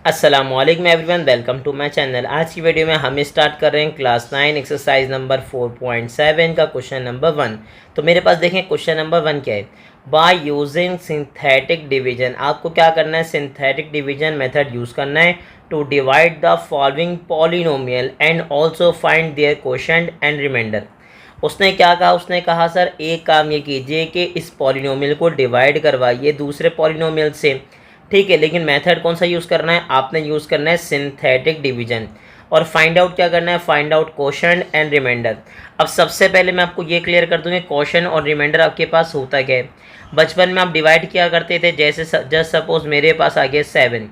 अस्सलामुअलैकुम everyone, welcome to my channel. आज की वीडियो में हम स्टार्ट कर रहे हैं क्लास 9 एक्सरसाइज नंबर 4.7 का क्वेश्चन नंबर 1। तो मेरे पास देखें क्वेश्चन नंबर 1 क्या है। बाय यूजिंग सिंथेटिक डिवीजन, आपको क्या करना है, सिंथेटिक डिवीजन मेथड यूज़ करना है to divide the following polynomial and also find their quotient and remainder. उसने क्या कहा, उसने कहा सर एक काम ये कीजिए कि इस पॉलिनोमियल को डिवाइड करवाइए दूसरे पॉलिनोमियल से। ठीक है, लेकिन मेथड कौन सा यूज़ करना है, आपने यूज़ करना है सिंथेटिक डिवीजन। और फाइंड आउट क्या करना है, find out quotient and remainder. अब सबसे पहले मैं आपको ये क्लियर कर दूँगी क्वोशंट और रिमाइंडर आपके पास होता क्या है। बचपन में आप डिवाइड किया करते थे, जैसे जस्ट सपोज मेरे पास आ गया 7।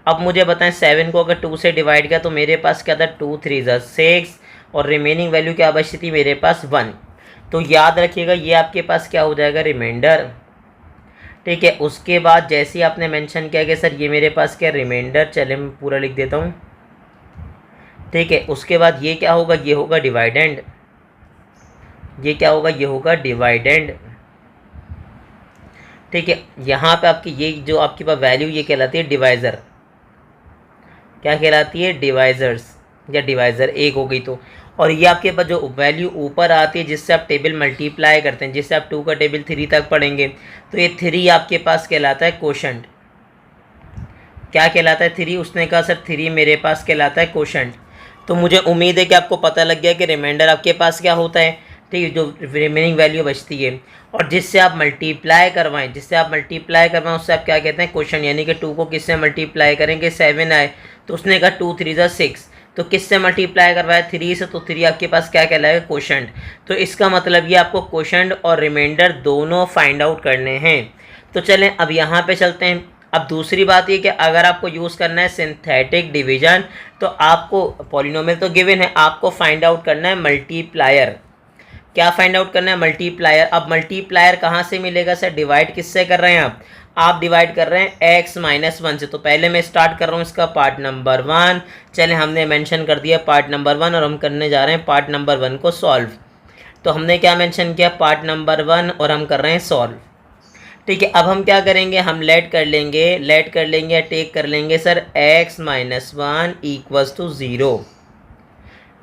अब मुझे बताएं 7 को अगर 2 से डिवाइड किया तो मेरे पास क्या था, 2 3 6 और रिमेनिंग वैल्यू क्या बची थी मेरे पास 1। तो याद रखिएगा ये आपके पास क्या हो जाएगा, रिमाइंडर। ठीक है, उसके बाद जैसे ही आपने मेंशन किया कि सर ये मेरे पास क्या रिमाइंडर, चले मैं पूरा लिख देता हूँ। ठीक है, उसके बाद ये क्या होगा, ये होगा डिवाइडेंड। ये क्या होगा, ये होगा डिवाइडेंड। ठीक है, यहाँ पे आपकी ये जो आपके पास वैल्यू ये कहलाती है डिवाइज़र। क्या कहलाती है, डिवाइज़र्स या डिवाइज़र एक हो गई तो। और ये आपके पास जो वैल्यू ऊपर आती है जिससे आप टेबल मल्टीप्लाई करते हैं, जिससे आप 2 का टेबल 3 तक पढ़ेंगे, तो ये 3 आपके पास कहलाता है क्वोशंट। क्या कहलाता है, 3। उसने कहा सर 3 मेरे पास कहलाता है क्वोशंट। तो मुझे उम्मीद है कि आपको पता लग गया कि रिमाइंडर आपके पास क्या होता है। ठीक है, जो रिमेनिंग वैल्यू बचती है और जिससे आप मल्टीप्लाई करवाएं, उससे आप क्या कहते हैं, क्वोशंट। यानी कि 2 को किससे मल्टीप्लाई करेंगे, 7 आए तो उसने कहा 2 3 6, तो किससे मल्टीप्लाई करवाया, 3 से, तो 3 आपके पास क्या कहलाएगा, क्वोशंट। तो इसका मतलब ये आपको क्वोशंट और रिमाइंडर दोनों फाइंड आउट करने हैं। तो चलें अब यहाँ पे चलते हैं। अब दूसरी बात ये कि अगर आपको यूज़ करना है सिंथेटिक डिवीजन तो आपको पॉलिनोमियल तो गिवन है, आपको फाइंड आउट करना है मल्टीप्लायर। क्या फाइंड आउट करना है, मल्टीप्लायर। अब मल्टीप्लायर कहाँ से मिलेगा सर, डिवाइड किससे कर रहे हैं आप डिवाइड कर रहे हैं x-1 से। तो पहले मैं स्टार्ट कर रहा हूँ इसका पार्ट नंबर 1। चले हमने मेंशन कर दिया पार्ट नंबर 1 और हम करने जा रहे हैं पार्ट नंबर 1 को सॉल्व। तो हमने क्या मेंशन किया, पार्ट नंबर 1 और हम कर रहे हैं सॉल्व। ठीक है, अब हम क्या करेंगे, हम लेट कर लेंगे या टेक कर लेंगे सर x-1 इक्वल्स टू 0।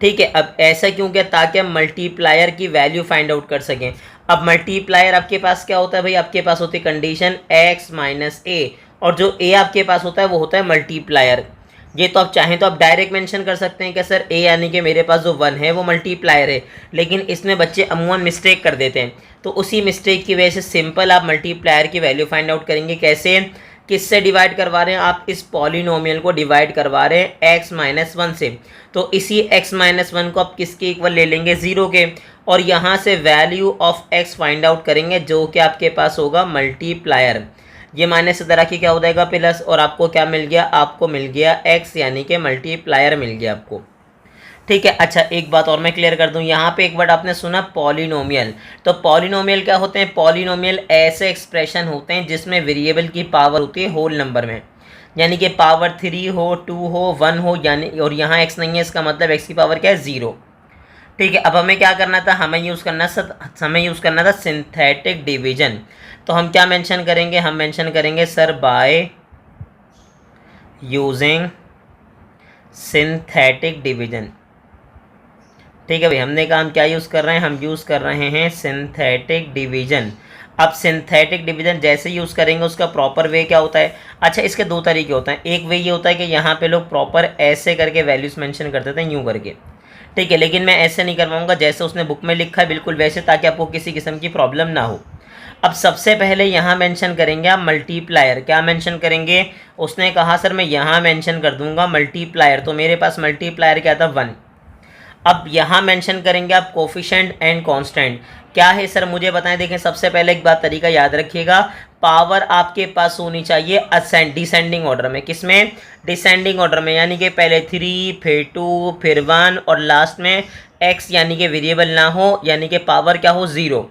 ठीक है, अब ऐसा क्यों किया, ताकि हम मल्टीप्लायर की वैल्यू फाइंड आउट कर सकें। अब मल्टीप्लायर आपके पास क्या होता है भाई, आपके पास होती है कंडीशन x-a, और जो a आपके पास होता है वो होता है मल्टीप्लायर। ये तो आप चाहें तो आप डायरेक्ट मेंशन कर सकते हैं कि सर a यानी कि मेरे पास जो 1 है वो मल्टीप्लायर है, लेकिन इसमें बच्चे अमूमन मिस्टेक कर देते हैं। तो उसी मिस्टेक की वजह से सिंपल आप मल्टीप्लायर की वैल्यू फाइंड आउट करेंगे। कैसे, किससे डिवाइड करवा रहे हैं आप, इस पॉलिनोमियल को डिवाइड करवा रहे हैं x-1 से। तो इसी x-1 को आप किसके इक्वल ले लेंगे, 0 के, और यहाँ से value of x find out करेंगे जो कि आपके पास होगा मल्टीप्लायर। ये माइनस से तरह की क्या हो जाएगा, प्लस, और आपको क्या मिल गया, आपको मिल गया x यानी कि मल्टीप्लायर मिल गया आपको। ठीक है, अच्छा एक बात और मैं क्लियर कर दूं, यहाँ पे एक वर्ड आपने सुना पॉलिनोमियल। तो पॉलिनोमियल क्या होते हैं, पॉलिनोमियल ऐसे एक्सप्रेशन होते हैं जिसमें वेरिएबल की पावर होती है होल नंबर में। यानी कि पावर 3 हो, 2 हो, 1 हो, यानी, और यहाँ x नहीं है, इसका मतलब x की पावर क्या है, 0। ठीक है, अब हमें क्या करना था, हमें यूज़ करना था सिंथेटिक डिवीजन। तो हम क्या मेंशन करेंगे, हम मेंशन करेंगे sir by using synthetic division. ठीक है भाई, हमने कहा हम क्या यूज़ कर रहे हैं, हम यूज़ कर रहे हैं सिंथेटिक डिवीजन। अब सिंथेटिक डिवीजन जैसे यूज़ करेंगे उसका प्रॉपर वे क्या होता है। अच्छा, इसके 2 तरीके होते हैं। एक वे ये होता है कि यहाँ पे लोग प्रॉपर ऐसे करके वैल्यूज़ मेंशन करते थे, यूँ करके। ठीक है, लेकिन मैं ऐसे नहीं करवाऊँगा, जैसे उसने बुक में लिखा है बिल्कुल वैसे, ताकि आपको किसी किस्म की प्रॉब्लम ना हो। अब सबसे पहले यहाँ मेंशन करेंगे आप मल्टीप्लायर। क्या मेंशन करेंगे, उसने कहा सर मैं यहाँ मेंशन कर दूंगा मल्टीप्लायर। तो मेरे पास मल्टीप्लायर क्या था, 1। अब यहाँ मेंशन करेंगे आप कोफिशिएंट एंड कांस्टेंट। क्या है सर, मुझे बताएं। देखें, सबसे पहले एक बात, तरीका याद रखिएगा, पावर आपके पास होनी चाहिए डिसेंडिंग ऑर्डर में। किसमें, डिसेंडिंग ऑर्डर में, यानी कि पहले 3 फिर 2 फिर 1 और लास्ट में x यानी कि वेरिएबल ना हो, यानी कि पावर क्या हो, 0।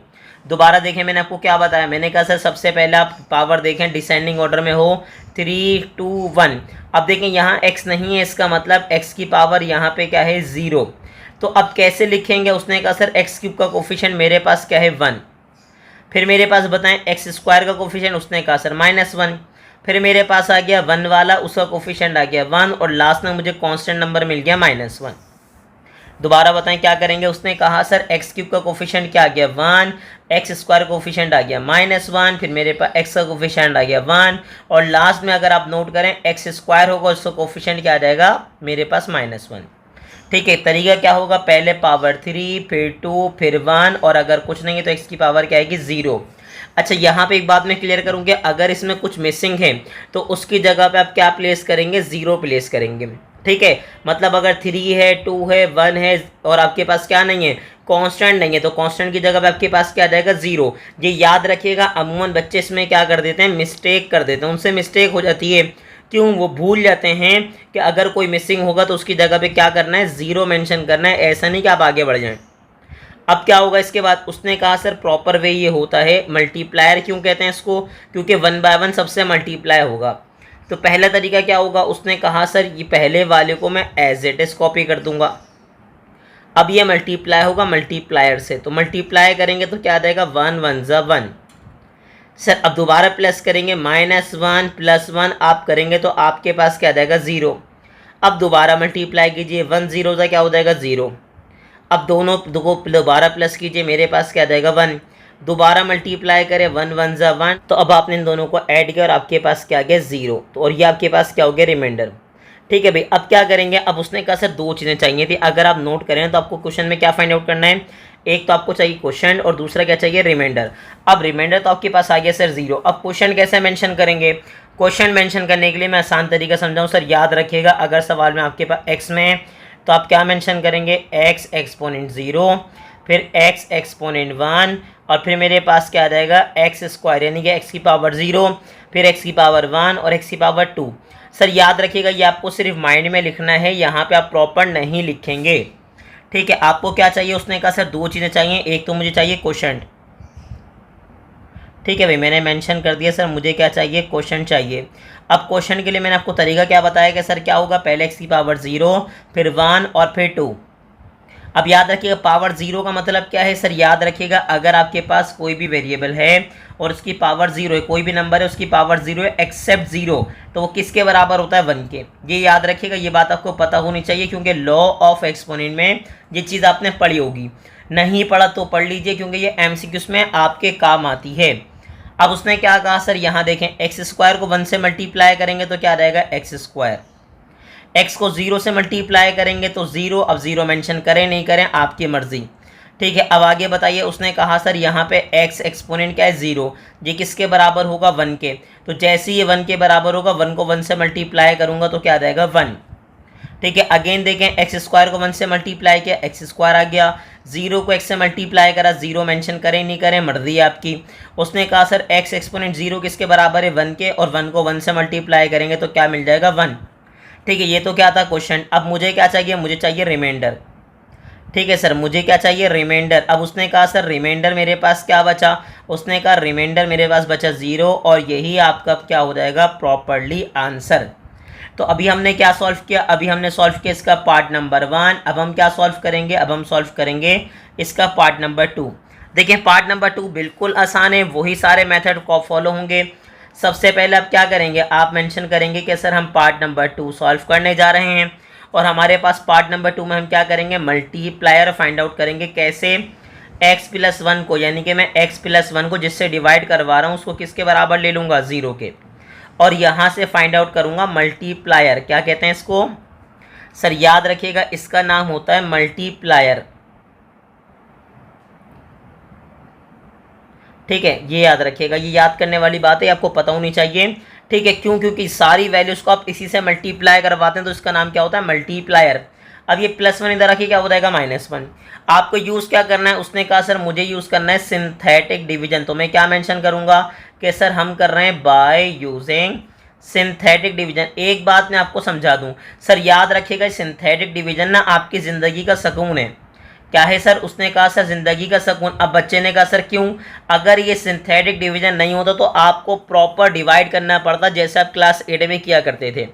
दोबारा देखें, मैंने आपको क्या बताया, मैंने कहा सर सबसे पहले आप पावर देखें डिसेंडिंग ऑर्डर में हो, 3 2 1। अब देखें यहाँ x नहीं है, इसका मतलब x की पावर यहाँ पे क्या है, 0। तो अब कैसे लिखेंगे, उसने कहा सर x³ का कोफिशिएंट मेरे पास क्या है, 1। फिर मेरे पास बताएं x² का कोफिशिएंट, उसने कहा सर -1। फिर मेरे पास आ गया 1 वाला, उसका कोफिशिएंट आ गया 1 और लास्ट में मुझे कांस्टेंट नंबर मिल गया -1। दोबारा बताएं क्या करेंगे। उसने कहा सर एक्स क्यूब का कोफिशिएंट क्या आ गया 1, एक्स स्क्वायर कोफिशिएंट आ गया -1, फिर मेरे पास एक्स का कोफिशिएंट आ गया 1 और लास्ट में अगर आप नोट करें एक्स स्क्वायर होगा उसका कोफिशिएंट क्या आ जाएगा मेरे पास -1। ठीक है, तरीका क्या होगा, पहले पावर 3 फिर 2 फिर 1 और अगर कुछ नहीं है तो एक्स की पावर क्या आएगी 0। अच्छा यहाँ पे एक बात मैं क्लियर करूँगी, अगर इसमें कुछ मिसिंग है तो उसकी जगह पे आप क्या प्लेस करेंगे, 0 प्लेस करेंगे। ठीक है, मतलब अगर 3 है 2 है 1 है और आपके पास क्या नहीं है, कांस्टेंट नहीं है, तो कांस्टेंट की जगह पे आपके पास क्या आ जाएगा 0। ये याद रखिएगा, अमूमन बच्चे इसमें क्या कर देते हैं, मिस्टेक कर देते हैं, उनसे मिस्टेक हो जाती है। क्यों, वो भूल जाते हैं कि अगर कोई मिसिंग होगा तो उसकी जगह पे क्या करना है, 0 मेंशन करना है, ऐसा नहीं कि आप आगे बढ़ जाएं। अब क्या होगा इसके बाद, उसने कहा सर प्रॉपर वे ये होता है, मल्टीप्लायर क्यों कहते हैं इसको, क्योंकि 1 बाय 1 सबसे मल्टीप्लाई होगा। तो पहला तरीका क्या होगा, उसने कहा सर ये पहले वाले को मैं एज इट इज कॉपी कर दूंगा। अब ये मल्टीप्लाई होगा मल्टीप्लायर से, तो मल्टीप्लाई करेंगे तो क्या आ जाएगा 1 1 ज़ा 1। सर अब दोबारा प्लस करेंगे -1 + 1 आप करेंगे तो आपके पास क्या आ जाएगा 0। अब दोबारा मल्टीप्लाई कीजिए 1 0 ज़ा क्या हो जाएगा 0। अब दोनों को दोबारा प्लस कीजिए, मेरे पास क्या आ जाएगा 1। दोबारा मल्टीप्लाई करें 1 1 ज़ा 1, तो अब आपने इन दोनों को ऐड किया और आपके पास क्या आ गया 0। तो और ये आपके पास क्या हो गया रिमाइंडर। ठीक है भाई, अब क्या करेंगे, अब उसने कहा सर 2 चीज़ें चाहिए थी, अगर आप नोट करें तो आपको क्वेश्चन में क्या फाइंड आउट करना है, एक तो आपको चाहिए क्वेश्चन और दूसरा क्या चाहिए रिमाइंडर। अब रिमाइंडर तो आपके पास आ गया सर 0। अब क्वेश्चन कैसे मेंशन करेंगे, क्वेश्चन मेंशन करने के लिए मैं आसान तरीका समझाऊँ सर, याद रखिएगा अगर सवाल में आपके पास x में है तो आप क्या मेंशन करेंगे, x एक्सपोनेंट 0 फिर x एक्सपोनेंट 1 और फिर मेरे पास क्या आ जाएगा x स्क्वायर यानी कि x की पावर 0 फिर x की पावर 1 और x की पावर 2। सर याद रखिएगा ये आपको सिर्फ माइंड में लिखना है, यहाँ पे आप प्रॉपर नहीं लिखेंगे। ठीक है, आपको क्या चाहिए, उसने कहा सर 2 चीज़ें चाहिए, एक तो मुझे चाहिए क्वोशंट। ठीक है भाई, मैंने मेंशन कर दिया सर मुझे क्या चाहिए, क्वोशंट चाहिए। अब क्वोशंट के लिए मैंने आपको तरीका क्या बताया कि सर क्या होगा, पहले x की पावर 0 फिर 1 और फिर 2। अब याद रखिएगा पावर 0 का मतलब क्या है, सर याद रखिएगा अगर आपके पास कोई भी वेरिएबल है और उसकी पावर 0 है, कोई भी नंबर है उसकी पावर 0 है एक्सेप्ट 0, तो वो किसके बराबर होता है 1 के। ये याद रखिएगा, ये बात आपको पता होनी चाहिए क्योंकि लॉ ऑफ एक्सपोनेंट में ये चीज़ आपने पढ़ी होगी, नहीं पढ़ा तो पढ़ लीजिए क्योंकि ये एमसीक्यूज में आपके काम आती है। अब उसने क्या कहा सर, यहाँ देखें एक्स स्क्वायर को 1 से मल्टीप्लाई करेंगे तो क्या रहेगा एक्स स्क्वायर, x को 0 से मल्टीप्लाई करेंगे तो 0। अब 0 मेंशन करें नहीं करें आपकी मर्जी। ठीक है, अब आगे बताइए, उसने कहा सर यहाँ पे x एक्सपोनेंट क्या है 0, ये किसके बराबर होगा 1 के। तो जैसे ही ये 1 के बराबर होगा 1 को 1 से मल्टीप्लाई करूँगा तो क्या आ जाएगा 1। ठीक है, अगेन देखें एक्स स्क्वायर को 1 से मल्टीप्लाई किया एक्स स्क्वायर आ गया, 0 को x से मल्टीप्लाई करा, 0 मेंशन करें नहीं करें मर्जी है आपकी। उसने कहा सर x एक्सपोनेंट 0 किसके बराबर है 1 के, और 1 को 1 से मल्टीप्लाई करेंगे तो क्या मिल जाएगा 1। ठीक है, ये तो क्या था क्वेश्चन। अब मुझे क्या चाहिए, मुझे चाहिए रिमाइंडर। ठीक है सर, मुझे क्या चाहिए रिमाइंडर। अब उसने कहा सर रिमाइंडर मेरे पास क्या बचा, उसने कहा रिमाइंडर मेरे पास बचा 0 और यही आपका क्या हो जाएगा प्रॉपरली आंसर। तो अभी हमने क्या सॉल्व किया, अभी हमने सॉल्व किया इसका पार्ट नंबर 1। अब हम क्या सॉल्व करेंगे, अब हम सॉल्व करेंगे इसका पार्ट नंबर 2। देखिए पार्ट नंबर 2 बिल्कुल आसान है, वही सारे मेथड को फॉलो होंगे। सबसे पहले आप क्या करेंगे, आप मेंशन करेंगे कि सर हम पार्ट नंबर 2 सॉल्व करने जा रहे हैं और हमारे पास पार्ट नंबर 2 में हम क्या करेंगे, मल्टीप्लायर फाइंड आउट करेंगे। कैसे, x + 1 को यानी कि मैं x + 1 को जिससे डिवाइड करवा रहा हूँ उसको किसके बराबर ले लूँगा 0 के, और यहाँ से फाइंड आउट करूँगा मल्टीप्लायर। क्या कहते हैं इसको, सर याद रखिएगा इसका नाम होता है मल्टीप्लायर। ठीक है, ये याद रखिएगा, ये याद करने वाली बात है, आपको पता होनी चाहिए। ठीक है, क्यों, क्योंकि सारी वैल्यूज़ को आप इसी से मल्टीप्लाई करवाते हैं तो इसका नाम क्या होता है मल्टीप्लायर। अब ये +1 इधर रखिए क्या हो जाएगा -1। आपको यूज़ क्या करना है, उसने कहा सर मुझे यूज़ करना है सिंथेटिक डिवीजन, तो मैं क्या मेंशन करूँगा कि सर हम कर रहे हैं बाय यूजिंग सिंथेटिक डिवीजन। एक बात मैं आपको समझा दूँ सर, याद रखिएगा सिंथेटिक डिवीजन ना आपकी ज़िंदगी का सुकून है। क्या है सर, उसने कहा सर ज़िंदगी का सुकून। अब बच्चे ने कहा सर क्यों, अगर ये सिंथेटिक डिवीजन नहीं होता तो आपको प्रॉपर डिवाइड करना पड़ता जैसे आप क्लास 8 में किया करते थे।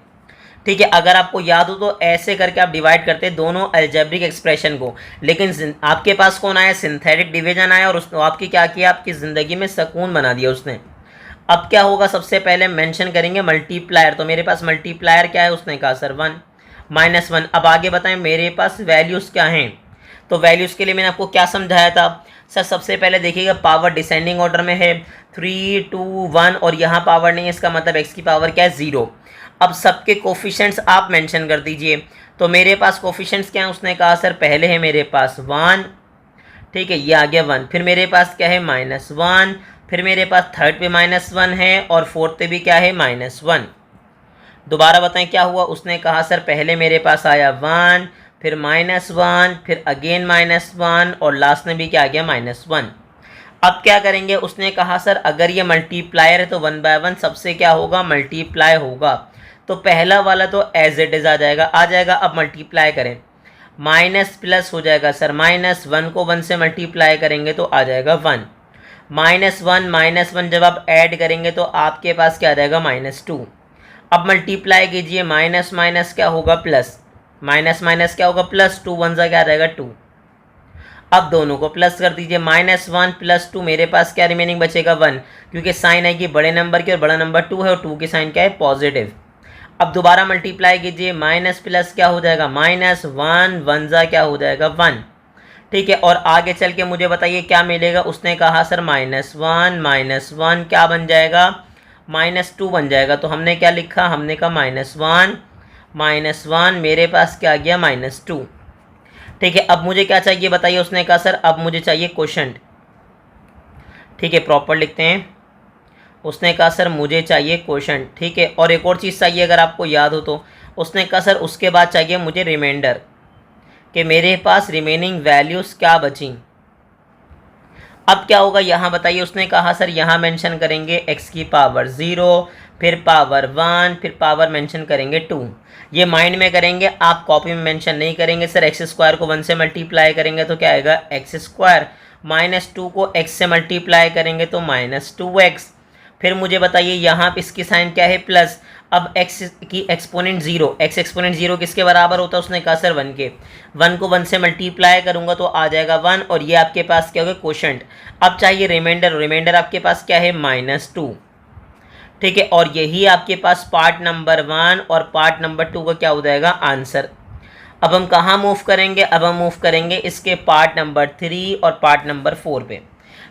ठीक है, अगर आपको याद हो तो ऐसे करके आप डिवाइड करते दोनों अलजेब्रिक एक्सप्रेशन को, लेकिन आपके पास कौन आया, सिंथेटिक डिवीजन आया और उसने आपकी क्या किया, आपकी ज़िंदगी में सुकून बना दिया उसने। अब क्या होगा, सबसे पहले मेंशन करेंगे मल्टीप्लायर, तो मेरे पास मल्टीप्लायर क्या है, उसने कहा सर 1 -1। अब आगे बताएं मेरे पास वैल्यूज़ क्या हैं, तो वैल्यूज़ के लिए मैंने आपको क्या समझाया था सर, सबसे पहले देखिएगा पावर डिसेंडिंग ऑर्डर में है 3 2 1 और यहाँ पावर नहीं है, इसका मतलब x की पावर क्या है 0। अब सबके कोफिशेंट्स आप मेंशन कर दीजिए, तो मेरे पास कोफिशेंट्स क्या है, उसने कहा सर पहले है मेरे पास 1, ठीक है ये आ गया 1, फिर मेरे पास क्या है -1, फिर मेरे पास थर्ड पे -1 है और फोर्थ पे भी क्या है -1। दोबारा बताएं क्या हुआ, उसने कहा सर पहले मेरे पास आया 1, फिर -1, फिर अगेन -1 और लास्ट में भी क्या आ गया -1। अब क्या करेंगे, उसने कहा सर अगर ये मल्टीप्लायर है तो 1 बाय 1 सबसे क्या होगा, मल्टीप्लाई होगा। तो पहला वाला तो एज इट इज आ जाएगा। अब मल्टीप्लाई करें, माइनस प्लस हो जाएगा सर, -1 को 1 से मल्टीप्लाई करेंगे तो आ जाएगा 1, -1 जब आप ऐड करेंगे तो आपके पास क्या आ जाएगा -2। अब मल्टीप्लाई कीजिए, माइनस माइनस क्या होगा प्लस, माइनस माइनस क्या होगा प्लस, 2 1 क्या आ जाएगा 2। अब दोनों को प्लस कर दीजिए, -1 + 2 मेरे पास क्या रिमेनिंग बचेगा 1, क्योंकि साइन आएगी बड़े नंबर की और बड़ा नंबर 2 है और 2 की साइन क्या है पॉजिटिव। अब दोबारा मल्टीप्लाई कीजिए, माइनस प्लस क्या हो जाएगा -1 1 क्या हो जाएगा 1, ठीक है। और आगे चल के मुझे बताइए क्या मिलेगा, उसने कहा सर -1 क्या बन जाएगा, -2 बन जाएगा। तो हमने क्या लिखा, हमने कहा -1 मेरे पास क्या आ गया -2, ठीक है। अब मुझे क्या चाहिए बताइए, उसने कहा सर अब मुझे चाहिए क्वोशंट, ठीक है प्रॉपर लिखते हैं। उसने कहा सर मुझे चाहिए क्वोशंट, ठीक है। और एक और चीज़ चाहिए अगर आपको याद हो तो, उसने कहा सर उसके बाद चाहिए मुझे रिमाइंडर, कि मेरे पास रिमेनिंग वैल्यूज़ क्या बची। अब क्या होगा यहाँ बताइए, उसने कहा सर यहाँ मेंशन करेंगे x की पावर 0, फिर पावर 1, फिर पावर मेंशन करेंगे 2। ये माइंड में करेंगे, आप कॉपी में मेंशन नहीं करेंगे। सर x² को 1 से मल्टीप्लाई करेंगे तो क्या आएगा x², -2 को x से मल्टीप्लाई करेंगे तो -2x। फिर मुझे बताइए यहाँ पे इसकी साइन क्या है प्लस। अब x की एक्सपोनेंट 0, x एक्सपोनेंट 0 किसके बराबर होता है, उसने कहा सर 1 के, 1 को 1 से मल्टीप्लाई करूंगा तो आ जाएगा 1 और ये आपके पास क्या होगा क्वोशंट। अब चाहिए रिमाइंडर आपके पास क्या है -2, ठीक है। और यही आपके पास पार्ट नंबर 1 और पार्ट नंबर 2 का क्या हो जाएगा आंसर। अब हम कहाँ मूव करेंगे, अब हम मूव करेंगे इसके पार्ट नंबर 3 और पार्ट नंबर 4 पे।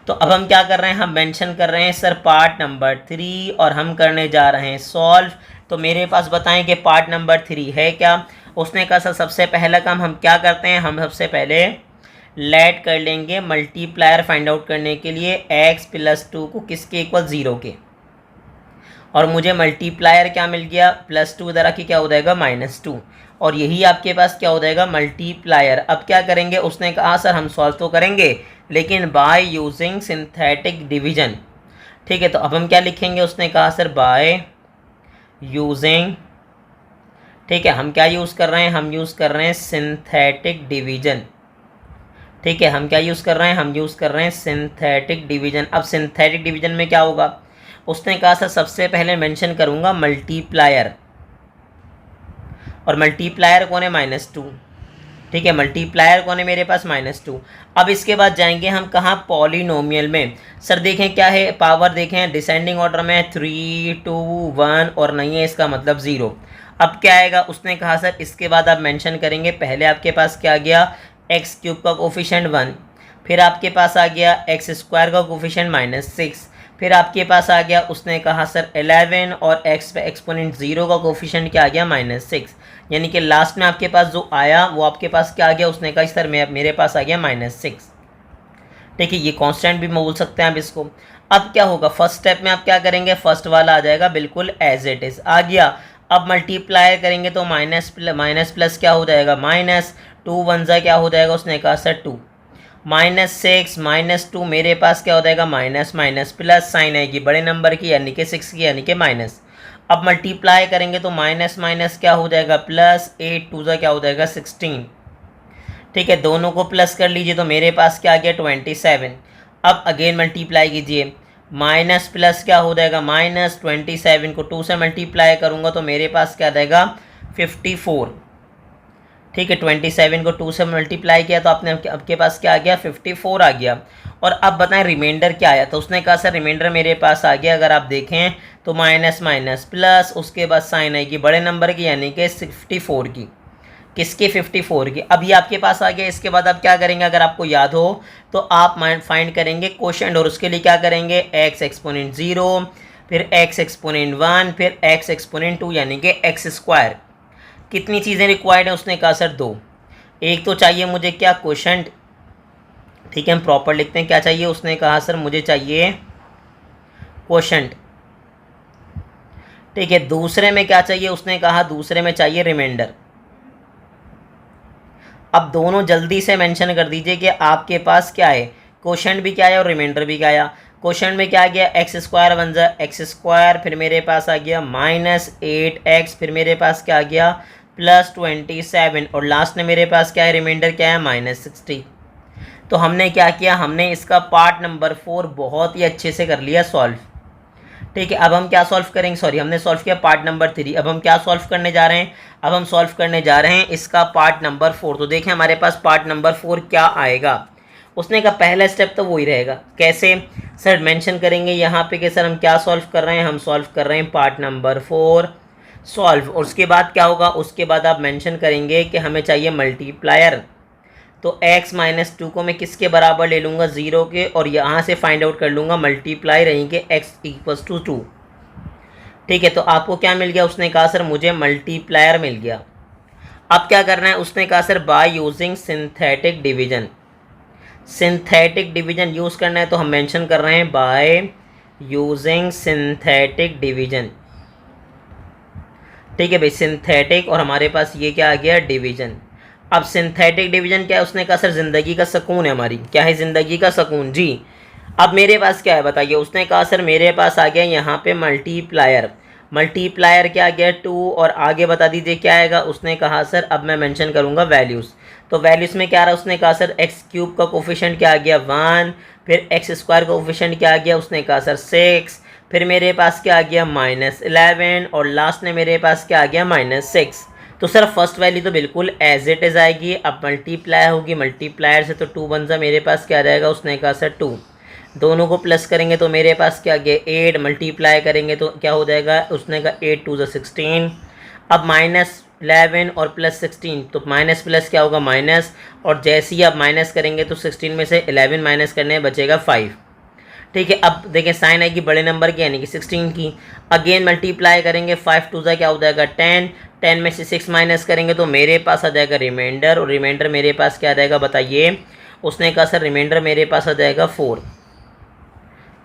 तो अब हम क्या कर रहे हैं, हम मेंशन कर रहे हैं सर पार्ट नंबर 3 और हम करने जा रहे हैं सॉल्व। तो मेरे पास बताएं कि पार्ट नंबर 3 है क्या। उसने कहा सर सबसे पहला काम हम क्या करते हैं, हम सबसे पहले लेट कर लेंगे मल्टीप्लायर फाइंड आउट करने के लिए x + 2 को किसके इक्वल 0 के, और मुझे मल्टीप्लायर क्या मिल गया +2 इधर आके क्या हो जाएगा -2, और यही आपके पास क्या हो जाएगा मल्टीप्लायर। अब क्या करेंगे, उसने कहा सर हम सॉल्व तो करेंगे लेकिन बाय यूजिंग सिंथेटिक डिवीजन, ठीक है। तो अब हम क्या लिखेंगे, उसने कहा सर बाय यूजिंग, ठीक है। हम क्या यूज़ कर रहे हैं, हम यूज़ कर रहे हैं सिंथेटिक डिवीजन, ठीक है। हम क्या यूज़ कर रहे हैं, हम यूज़ कर रहे हैं सिंथेटिक डिवीजन। अब सिंथेटिक डिवीजन में क्या होगा, उसने कहा सर सबसे पहले मेंशन करूंगा मल्टीप्लायर, और मल्टीप्लायर कौन है -2, ठीक है। मल्टीप्लायर कौन है मेरे पास -2। अब इसके बाद जाएंगे हम कहाँ, पॉलिनोमियल में। सर देखें क्या है, पावर देखें डिसेंडिंग ऑर्डर में 3 2 1 और नहीं है, इसका मतलब 0। अब क्या आएगा, उसने कहा सर इसके बाद आप मेंशन करेंगे, पहले आपके पास क्या आ गया x³ का कोफिशिएंट 1, फिर आपके पास आ गया x² का कोफिशिएंट -6, फिर आपके पास आ गया उसने कहा सर 11 और x पे एक्सपोनेंट 0 का कोफिशिएंट क्या आ गया -6, यानी कि लास्ट में आपके पास जो आया वो आपके पास क्या आ गया, उसने कहा सर मेरे पास आ गया -6, ठीक है। ये कांस्टेंट भी बोल सकते हैं आप इसको। अब क्या होगा, फर्स्ट स्टेप में आप क्या करेंगे, फर्स्ट वाला आ जाएगा बिल्कुल एज इट इज़ आ गया। अब मल्टीप्लाई करेंगे तो माइनस प्लस क्या हो जाएगा -2 1 क्या हो जाएगा, उसने कहा सर 2, -6 -2 मेरे पास क्या हो जाएगा माइनस प्लस साइन आएगी बड़े नंबर की यानी कि 6 की यानी कि माइनस। अब मल्टीप्लाई करेंगे तो माइनस क्या हो जाएगा प्लस, 8 2 क्या हो जाएगा 16, ठीक है। दोनों को प्लस कर लीजिए तो मेरे पास क्या आ गया 27। अब अगेन मल्टीप्लाई कीजिए, माइनस प्लस क्या हो जाएगा -27 को 2 से मल्टीप्लाई करूँगा तो मेरे पास क्या आ जाएगा 54, ठीक है। 27 को 2 से मल्टीप्लाई किया तो आपने आपके पास क्या आ गया 54 आ गया। और अब बताएं रिमाइंडर क्या आया। तो उसने कहा सर रिमाइंडर मेरे पास आ गया, अगर आप देखें तो माइनस माइनस प्लस, उसके बाद साइन आएगी बड़े नंबर की यानी कि 54 की। किसकी? 54 की। अब ये आपके पास आ गया। इसके बाद आप क्या करेंगे, अगर आपको याद हो तो आप फाइंड करेंगे क्वोशंट, और उसके लिए क्या करेंगे, एक्स एक्सपोनेंट 0, फिर एक्स एक्सपोनेंट 1, फिर एक्स एक्सपोनेंट 2 यानी कि एक्स स्क्वायर। कितनी चीज़ें रिक्वायर्ड है? उसने कहा सर 2। एक तो चाहिए मुझे क्या, क्वोशंट। ठीक है, हम प्रॉपर लिखते हैं। क्या चाहिए? उसने कहा सर मुझे चाहिए क्वोशंट। ठीक है, दूसरे में क्या चाहिए? उसने कहा दूसरे में चाहिए रिमाइंडर। अब दोनों जल्दी से मेंशन कर दीजिए कि आपके पास क्या है, क्वोशंट भी क्या है और रिमाइंडर भी क्या आया। क्वोशंट में क्या आ गया, एक्स स्क्वायर बन जाए एक्स स्क्वायर, फिर मेरे पास आ गया -8x, फिर मेरे पास क्या आ गया +27, और लास्ट में मेरे पास क्या है, रिमाइंडर क्या है -60। तो हमने क्या किया, हमने इसका पार्ट नंबर 4 बहुत ही अच्छे से कर लिया सॉल्व। ठीक है, अब हम क्या सॉल्व करेंगे, सॉरी हमने सॉल्व किया पार्ट नंबर 3, अब हम क्या सॉल्व करने जा रहे हैं, अब हम सॉल्व करने जा रहे हैं इसका पार्ट नंबर 4। तो देखें हमारे पास पार्ट नंबर 4 क्या आएगा। उसने कहा पहला स्टेप तो वही रहेगा। कैसे सर? मेंशन करेंगे यहाँ पे कि सर हम क्या सॉल्व कर रहे हैं, हम सॉल्व कर रहे हैं पार्ट नंबर 4 सॉल्व। और उसके बाद क्या होगा, उसके बाद आप मेंशन करेंगे कि हमें चाहिए मल्टीप्लायर। तो x माइनस 2 को मैं किसके बराबर ले लूँगा, 0 के, और यहाँ से फाइंड आउट कर लूँगा मल्टीप्लाई रहेंगे x इक्वल्स टू 2। ठीक है, तो आपको क्या मिल गया? उसने कहा सर मुझे मल्टीप्लायर मिल गया। अब क्या करना है? उसने कहा sir by using synthetic division. Synthetic division use करना है, तो हम मेंशन कर रहे हैं बाय यूजिंग सिंथेटिक डिवीजन। ठीक है भाई, सिंथेटिक, और हमारे पास ये क्या आ गया, डिवीजन। अब सिंथेटिक डिवीजन क्या है? उसने कहा सर ज़िंदगी का सुकून है हमारी। क्या है? ज़िंदगी का सुकून जी। अब मेरे पास क्या है बताइए। उसने कहा सर मेरे पास आ गया यहाँ पे मल्टीप्लायर। मल्टीप्लायर क्या आ गया, 2, और आगे बता दीजिए क्या आएगा। उसने कहा सर अब मैं मेंशन करूँगा वैल्यूज़। तो वैल्यूज़ में क्या आ रहा है? उसने कहा सर एक्स क्यूब का कोफिशिएंट क्या आ गया, 1, फिर एक्स स्क्वायर का कोफिशिएंट क्या आ गया, उसने कहा सर 6, फिर मेरे पास क्या आ गया -11, और लास्ट में मेरे पास क्या आ गया -6। तो सर फर्स्ट वैल्यू तो बिल्कुल एज इट इज़ आएगी। अब मल्टीप्लाई होगी, मल्टीप्लायर से तो 2 बन जा, मेरे पास क्या आ जाएगा, उसने कहा सर 2। दोनों को प्लस करेंगे तो मेरे पास क्या गया 8, मल्टीप्लाई करेंगे तो क्या हो जाएगा, उसने कहा 8 2 16। अब -11 और +16, तो माइनस प्लस क्या होगा माइनस, और जैसे ही आप माइनस करेंगे तो 16 में से 11 माइनस करने बचेगा 5। ठीक है, अब देखें साइन आएगी बड़े नंबर की यानी कि 16 की। अगेन मल्टीप्लाई करेंगे, 5 2 क्या हो जाएगा 10, 10 में से 6 माइनस करेंगे तो मेरे पास आ जाएगा रिमाइंडर, और रिमाइंडर मेरे पास क्या आ जाएगा बताइए। उसने कहा सर रिमाइंडर मेरे पास आ जाएगा 4।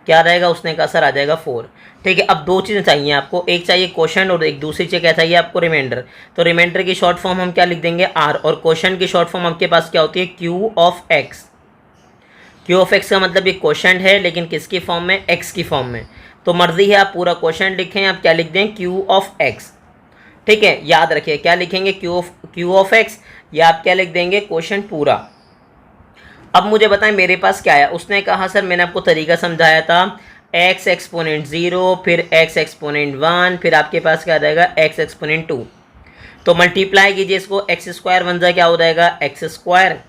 क्या रहेगा? उसने कहा सर आ जाएगा 4। ठीक है, अब दो चीज़ें चाहिए आपको, एक चाहिए क्वोशंट और एक दूसरी चीज़ क्या चाहिए आपको, रिमाइंडर। तो रिमाइंडर की शॉर्ट फॉर्म हम क्या लिख देंगे, आर, और क्वोशंट की शॉर्ट फॉर्म आपके पास क्या होती है, Q of x. Q of x का मतलब ये क्वोशंट है, लेकिन किसकी फॉर्म में, एक्स की फॉर्म में। तो मर्जी है आप पूरा क्वोशंट लिखें, आप क्या लिख दें, क्यू ऑफ एक्स। ठीक है, याद रखिए क्या लिखेंगे, क्यू ऑफ एक्स, या आप क्या लिख देंगे, क्वोशंट पूरा। अब मुझे बताएं मेरे पास क्या आया। उसने कहा सर मैंने आपको तरीका समझाया था, एक्स एक्सपोनेंट 0, फिर एक्स एक्सपोनेंट 1, फिर आपके पास क्या आ जाएगा एक्स एक्सपोनेंट 2। तो मल्टीप्लाई कीजिए इसको, एक्स स्क्वायर बन जाए क्या हो जाएगा एक्स स्क्वायर,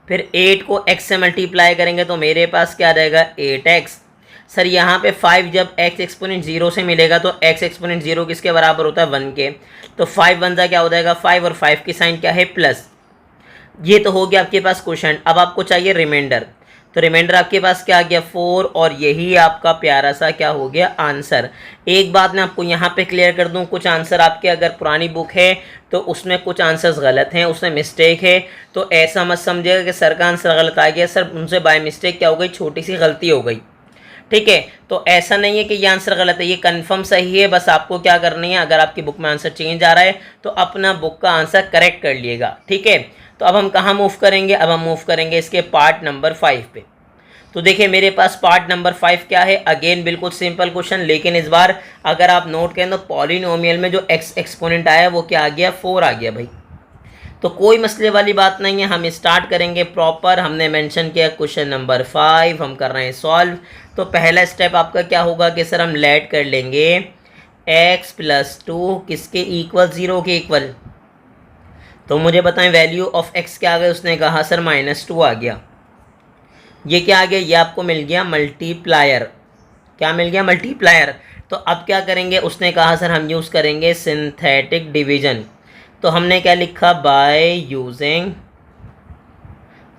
फिर 8 को x से मल्टीप्लाई करेंगे तो मेरे पास क्या आ जाएगा 8x। सर यहाँ पे 5 जब x एक्सपोनेंट 0 से मिलेगा तो x एक्सपोनेंट 0 किसके बराबर होता है 1 के। तो 5 बन जाए क्या हो जाएगा 5, और 5 की साइन क्या है प्लस। ये तो हो गया आपके पास क्वेश्चन। अब आपको चाहिए रिमाइंडर, तो रिमाइंडर आपके पास क्या आ गया 4, और यही आपका प्यारा सा क्या हो गया आंसर। एक बात मैं आपको यहाँ पे क्लियर कर दूँ, कुछ आंसर आपके अगर पुरानी बुक है तो उसमें कुछ आंसर्स गलत हैं, उसमें मिस्टेक है, तो ऐसा मत समझिएगा कि सर का आंसर गलत आ गया, सर उनसे बाय मिस्टेक क्या हो गई, छोटी सी गलती हो गई। ठीक है, तो ऐसा नहीं है कि ये आंसर गलत है, ये कंफर्म सही है। बस आपको क्या करनी है, अगर आपकी बुक में आंसर चेंज आ रहा है तो अपना बुक का आंसर करेक्ट कर लिएगा। ठीक है, तो अब हम कहाँ मूव करेंगे, अब हम मूव करेंगे इसके पार्ट नंबर 5 पे। तो देखिए मेरे पास पार्ट नंबर 5 क्या है, अगेन बिल्कुल सिंपल क्वेश्चन, लेकिन इस बार अगर आप नोट करें तो पॉलिनोमियल में जो एक्स एक्सपोनेंट आया वो क्या आ गया 4 आ गया भाई। तो कोई मसले वाली बात नहीं है, हम स्टार्ट करेंगे प्रॉपर। हमने मेंशन किया क्वेश्चन नंबर 5 हम कर रहे हैं सॉल्व। तो पहला स्टेप आपका क्या होगा कि सर हम लेट कर लेंगे x + 2 किसके इक्वल, 0 के इक्वल। तो मुझे बताएं वैल्यू ऑफ x क्या आ गया। उसने कहा सर -2 आ गया। ये क्या आ गया, ये आपको मिल गया मल्टीप्लायर। क्या मिल गया, मल्टीप्लायर। तो अब क्या करेंगे, उसने कहा सर हम यूज़ करेंगे सिंथेटिक डिवीजन। तो हमने क्या लिखा, बाय यूजिंग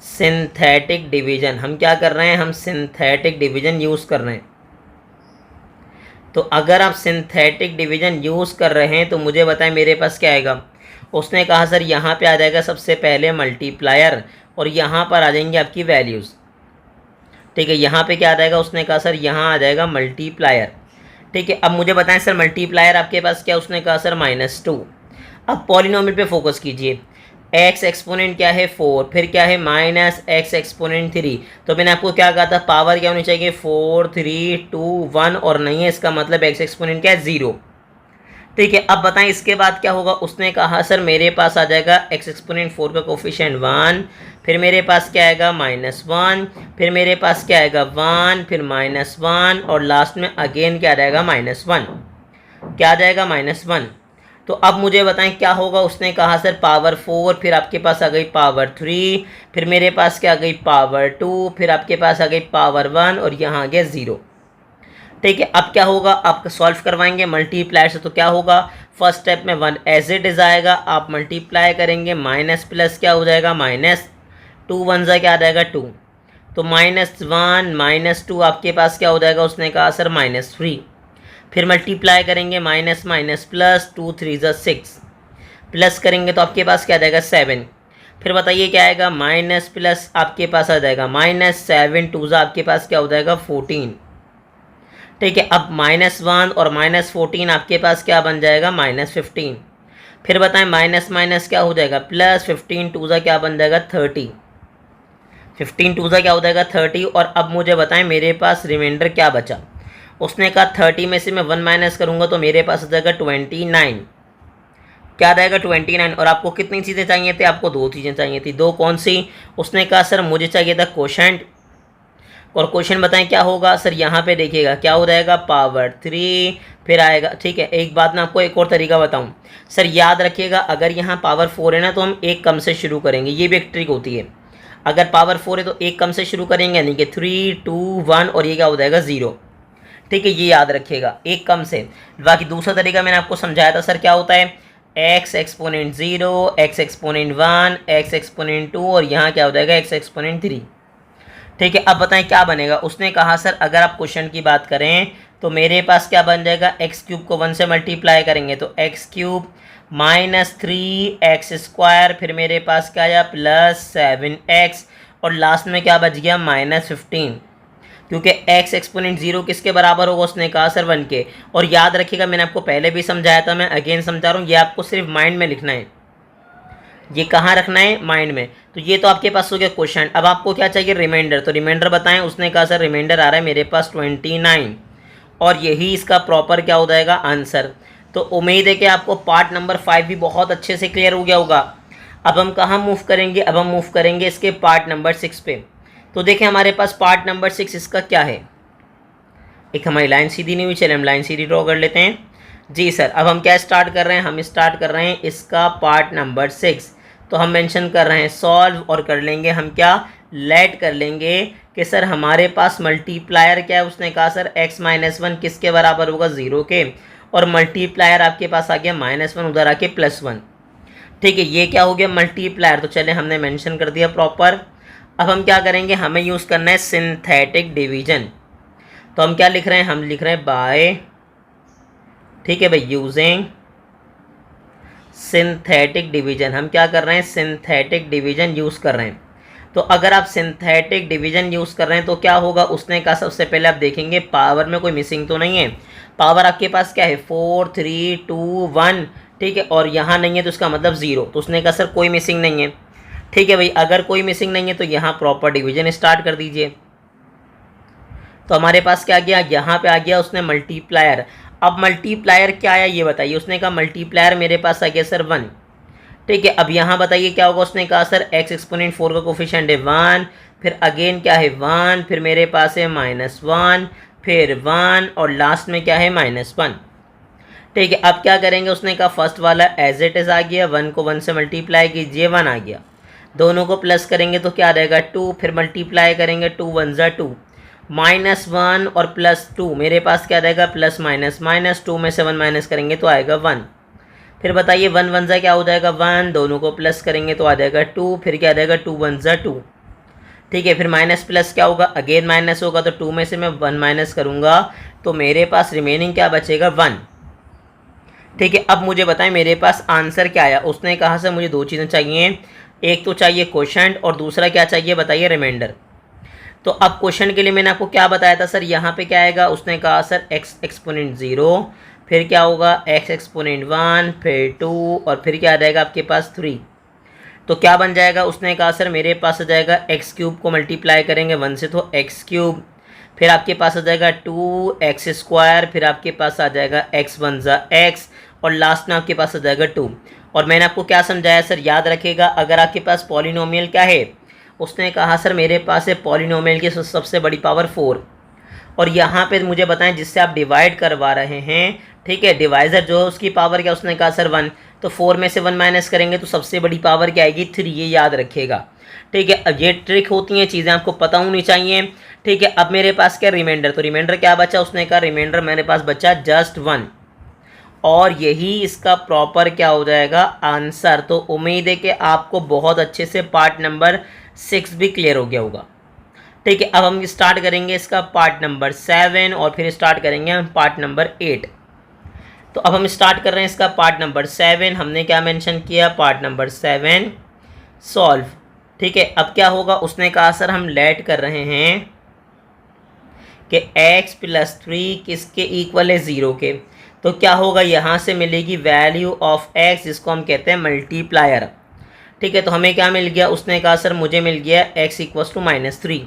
सिंथेटिक डिवीजन। हम क्या कर रहे हैं, हम सिंथेटिक डिवीजन यूज़ कर रहे हैं। तो अगर आप सिंथेटिक डिवीजन यूज़ कर रहे हैं तो मुझे बताएं मेरे पास क्या आएगा। उसने कहा सर यहाँ पे आ जाएगा सबसे पहले मल्टीप्लायर और यहाँ पर आ जाएंगे आपकी वैल्यूज़। ठीक है, यहाँ पे क्या आ जाएगा, उसने कहा सर यहाँ आ जाएगा मल्टीप्लायर। ठीक है, अब मुझे बताएं सर मल्टीप्लायर आपके पास क्या, उसने कहा सर -2। अब पॉलिनोमियल पे फोकस कीजिए। एक्स एक्सपोनेंट क्या है 4, फिर क्या है -x एक्सपोनेंट 3। तो मैंने आपको क्या कहा था, पावर क्या होनी चाहिए 4 3 2 1 और नहीं है, इसका मतलब x एक्सपोनेंट क्या है 0। ठीक है, अब बताएं इसके बाद क्या होगा। उसने कहा सर मेरे पास आ जाएगा x एक्सपोनेंट 4 का कोफिशिएंट 1, फिर मेरे पास क्या आएगा -1, फिर मेरे पास क्या आएगा 1, फिर -1 और लास्ट में अगेन क्या आ जाएगा -1। क्या आ जाएगा -1। तो अब मुझे बताएं क्या होगा। उसने कहा सर पावर 4, फिर आपके पास आ गई पावर 3, फिर मेरे पास क्या आ गई पावर 2, फिर आपके पास आ गई पावर 1 और यहाँ आ गया 0। ठीक है, अब क्या होगा, आप सॉल्व करवाएंगे मल्टीप्लाई से। तो क्या होगा, फर्स्ट स्टेप में 1 एज इट इज आएगा, आप मल्टीप्लाई करेंगे, माइनस प्लस क्या हो जाएगा -2 1 जा क्या आ जाएगा 2। तो -1 -2 आपके पास क्या हो जाएगा, उसने कहा सर -3। फिर मल्टीप्लाई करेंगे माइनस माइनस प्लस 2 3 ज़ा 6, प्लस करेंगे तो आपके पास क्या आ जाएगा 7। फिर बताइए क्या आएगा, माइनस प्लस आपके पास आ जाएगा -7 2 ज़ा आपके पास क्या हो जाएगा 14। ठीक है, अब -1 और -14 आपके पास क्या बन जाएगा -15। फिर बताएं माइनस माइनस क्या हो जाएगा प्लस, 15 2 ज़ा क्या बन जाएगा 30। 15 2 ज़ा क्या हो जाएगा 30। और अब मुझे बताएं मेरे पास रिमाइंडर क्या बचा। उसने कहा 30 में से मैं 1 माइनस करूंगा तो मेरे पास आ जाएगा 29। क्या आ जाएगा 29। और आपको कितनी चीज़ें चाहिए थी, आपको 2 चीज़ें चाहिए थी। 2 कौन सी, उसने कहा सर मुझे चाहिए था कोशेंट, और क्वेश्चन बताएं क्या होगा सर, यहाँ पे देखिएगा क्या हो जाएगा पावर 3, फिर आएगा। ठीक है, एक बात मैं आपको एक और तरीका बताऊँ सर, याद रखिएगा अगर यहाँ पावर 4 है ना तो हम एक कम से शुरू करेंगे, ये भी एक ट्रिक होती है। अगर पावर 4 है तो एक कम से शुरू करेंगे, यानी कि 3 2 1 और ये क्या हो जाएगा 0। ठीक है, ये याद रखिएगा एक कम से। बाकी दूसरा तरीका मैंने आपको समझाया था सर, क्या होता है x exponent 0, x exponent 1, x exponent 2 और यहाँ क्या हो जाएगा x एक्सपोनेंट 3। ठीक है, अब बताएं क्या बनेगा। उसने कहा सर अगर आप क्वेश्चन की बात करें तो मेरे पास क्या बन जाएगा, एक्स क्यूब को 1 से मल्टीप्लाई करेंगे तो एक्स क्यूब -3x², फिर मेरे पास क्या आया +7x और लास्ट में क्या बच गया -15, क्योंकि x एक्सपोनेंट 0 किसके बराबर होगा, उसने कहा सर 1 के। और याद रखिएगा मैंने आपको पहले भी समझाया था, मैं अगेन समझा रहा हूँ, ये आपको सिर्फ माइंड में लिखना है। ये कहाँ रखना है, माइंड में। तो ये तो आपके पास हो गया क्वेश्चन। अब आपको क्या चाहिए, रिमाइंडर। तो रिमाइंडर बताएं। उसने कहा सर रिमाइंडर आ रहा है मेरे पास 29 और यही इसका प्रॉपर क्या हो जाएगा आंसर। तो उम्मीद है कि आपको पार्ट नंबर 5 भी बहुत अच्छे से क्लियर हो गया होगा। अब हम कहाँ मूव करेंगे, अब हम मूव करेंगे इसके पार्ट नंबर 6 पे। तो देखें हमारे पास पार्ट नंबर 6 इसका क्या है। एक हमारी लाइन सीधी नहीं हुई, चलिए हम लाइन सीधी ड्रॉ कर लेते हैं। जी सर, अब हम क्या स्टार्ट कर रहे हैं, हम स्टार्ट कर रहे हैं इसका पार्ट नंबर 6। तो हम मेंशन कर रहे हैं सॉल्व और कर लेंगे हम क्या, लेट कर लेंगे कि सर हमारे पास मल्टीप्लायर क्या है। उसने कहा सर x -1 किसके बराबर होगा 0 के, और मल्टीप्लायर आपके पास आ गया -1 उधर आके +1। ठीक है, ये क्या हो गया मल्टीप्लायर। तो चले हमने मेंशन कर दिया प्रॉपर। अब हम क्या करेंगे, हमें यूज़ करना है सिंथेटिक डिवीजन। तो हम क्या लिख रहे हैं, हम लिख रहे हैं बाय, ठीक है भाई, यूजिंग सिंथेटिक डिवीजन। हम क्या कर रहे हैं, सिंथेटिक डिवीजन यूज़ कर रहे हैं। तो अगर आप सिंथेटिक डिवीजन यूज़ कर रहे हैं तो क्या होगा, उसने कहा सबसे पहले आप देखेंगे पावर में कोई मिसिंग तो नहीं है। पावर आपके पास क्या है 4 3 2 1, ठीक है, और यहाँ नहीं है तो इसका मतलब 0। तो उसने कहा सर कोई मिसिंग नहीं है। ठीक है भाई, अगर कोई मिसिंग नहीं है तो यहाँ प्रॉपर डिवीजन स्टार्ट कर दीजिए। तो हमारे पास क्या आ गया, यहाँ पे आ गया उसने मल्टीप्लायर। अब मल्टीप्लायर क्या आया ये बताइए। उसने कहा मल्टीप्लायर मेरे पास आ गया सर 1। ठीक है, अब यहाँ बताइए क्या होगा। उसने कहा सर x एक्सपोनेंट 4 का कोफिशिएंट है 1, फिर अगेन क्या है 1, फिर मेरे पास है -1, फिर 1 और लास्ट में क्या है -1। ठीक है, अब क्या करेंगे। उसने कहा फर्स्ट वाला एज इट इज़ आ गया, 1 को 1 से मल्टीप्लाई कीजिए 1 आ गया। दोनों को प्लस करेंगे तो क्या रहेगा 2, फिर मल्टीप्लाई करेंगे 2 वन ज़ा 2, -1 और +2 मेरे पास क्या रहेगा प्लस माइनस, -2 में से 1 माइनस करेंगे तो आएगा 1। फिर बताइए 1 वन ज़ा क्या हो जाएगा 1, दोनों को प्लस करेंगे तो आ जाएगा 2, फिर क्या रहेगा 2 वन ज़ा 2। ठीक है, फिर माइनस प्लस क्या होगा, अगेन माइनस होगा, तो 2 में से मैं 1 माइनस करूँगा तो मेरे पास रिमेनिंग क्या बचेगा 1। ठीक है, अब मुझे बताएं मेरे पास आंसर क्या आया। उसने कहा सर मुझे दो चीज़ें चाहिए, एक तो चाहिए क्वोशंट और दूसरा क्या चाहिए बताइए रिमाइंडर। तो अब क्वेश्चन के लिए मैंने आपको क्या बताया था सर, यहाँ पे क्या आएगा, उसने कहा सर x एक्सपोनेंट 0, फिर क्या होगा x एक्सपोनेंट 1, फिर 2 और फिर क्या आ जाएगा आपके पास 3। तो क्या बन जाएगा, उसने कहा सर मेरे पास आ जाएगा एक्स क्यूब को मल्टीप्लाई करेंगे 1 से तो एक्स क्यूब, फिर आपके पास आ जाएगा 2x स्क्वायर, फिर आपके पास आ जाएगा x वन ज़ा x और लास्ट में आपके पास आ जाएगा 2। और मैंने आपको क्या समझाया सर, याद रखिएगा अगर आपके पास पॉलिनोमियल क्या है, उसने कहा सर मेरे पास है पॉलिनोमियल की सबसे बड़ी पावर 4। और यहाँ पे मुझे बताएं जिससे आप डिवाइड करवा रहे हैं, ठीक है, डिवाइज़र जो है उसकी पावर क्या, उसने कहा सर 1, तो 4 में से 1 माइनस करेंगे तो सबसे बड़ी पावर क्या आएगी 3, ये याद रखिएगा। ठीक है, अब ये ट्रिक होती हैं, चीज़ें आपको पता होनी चाहिए। ठीक है, अब मेरे पास क्या रिमाइंडर, तो रिमाइंडर क्या बचा, उसने कहा रिमाइंडर मेरे पास बचा जस्ट 1 और यही इसका प्रॉपर क्या हो जाएगा आंसर। तो उम्मीद है कि आपको बहुत अच्छे से पार्ट नंबर 6 भी क्लियर हो गया होगा। ठीक है, अब हम स्टार्ट करेंगे इसका पार्ट नंबर 7 और फिर स्टार्ट करेंगे हम पार्ट नंबर 8। तो अब हम स्टार्ट कर रहे हैं इसका पार्ट नंबर 7। हमने क्या मेंशन किया, पार्ट नंबर 7 सॉल्व। ठीक है, अब क्या होगा, उसने कहा सर हम लेट कर रहे हैं कि x + 3 किसके इक्वल है 0 के। तो क्या होगा, यहाँ से मिलेगी वैल्यू ऑफ x जिसको हम कहते हैं मल्टीप्लायर। ठीक है, तो हमें क्या मिल गया, उसने कहा सर मुझे मिल गया x = -3।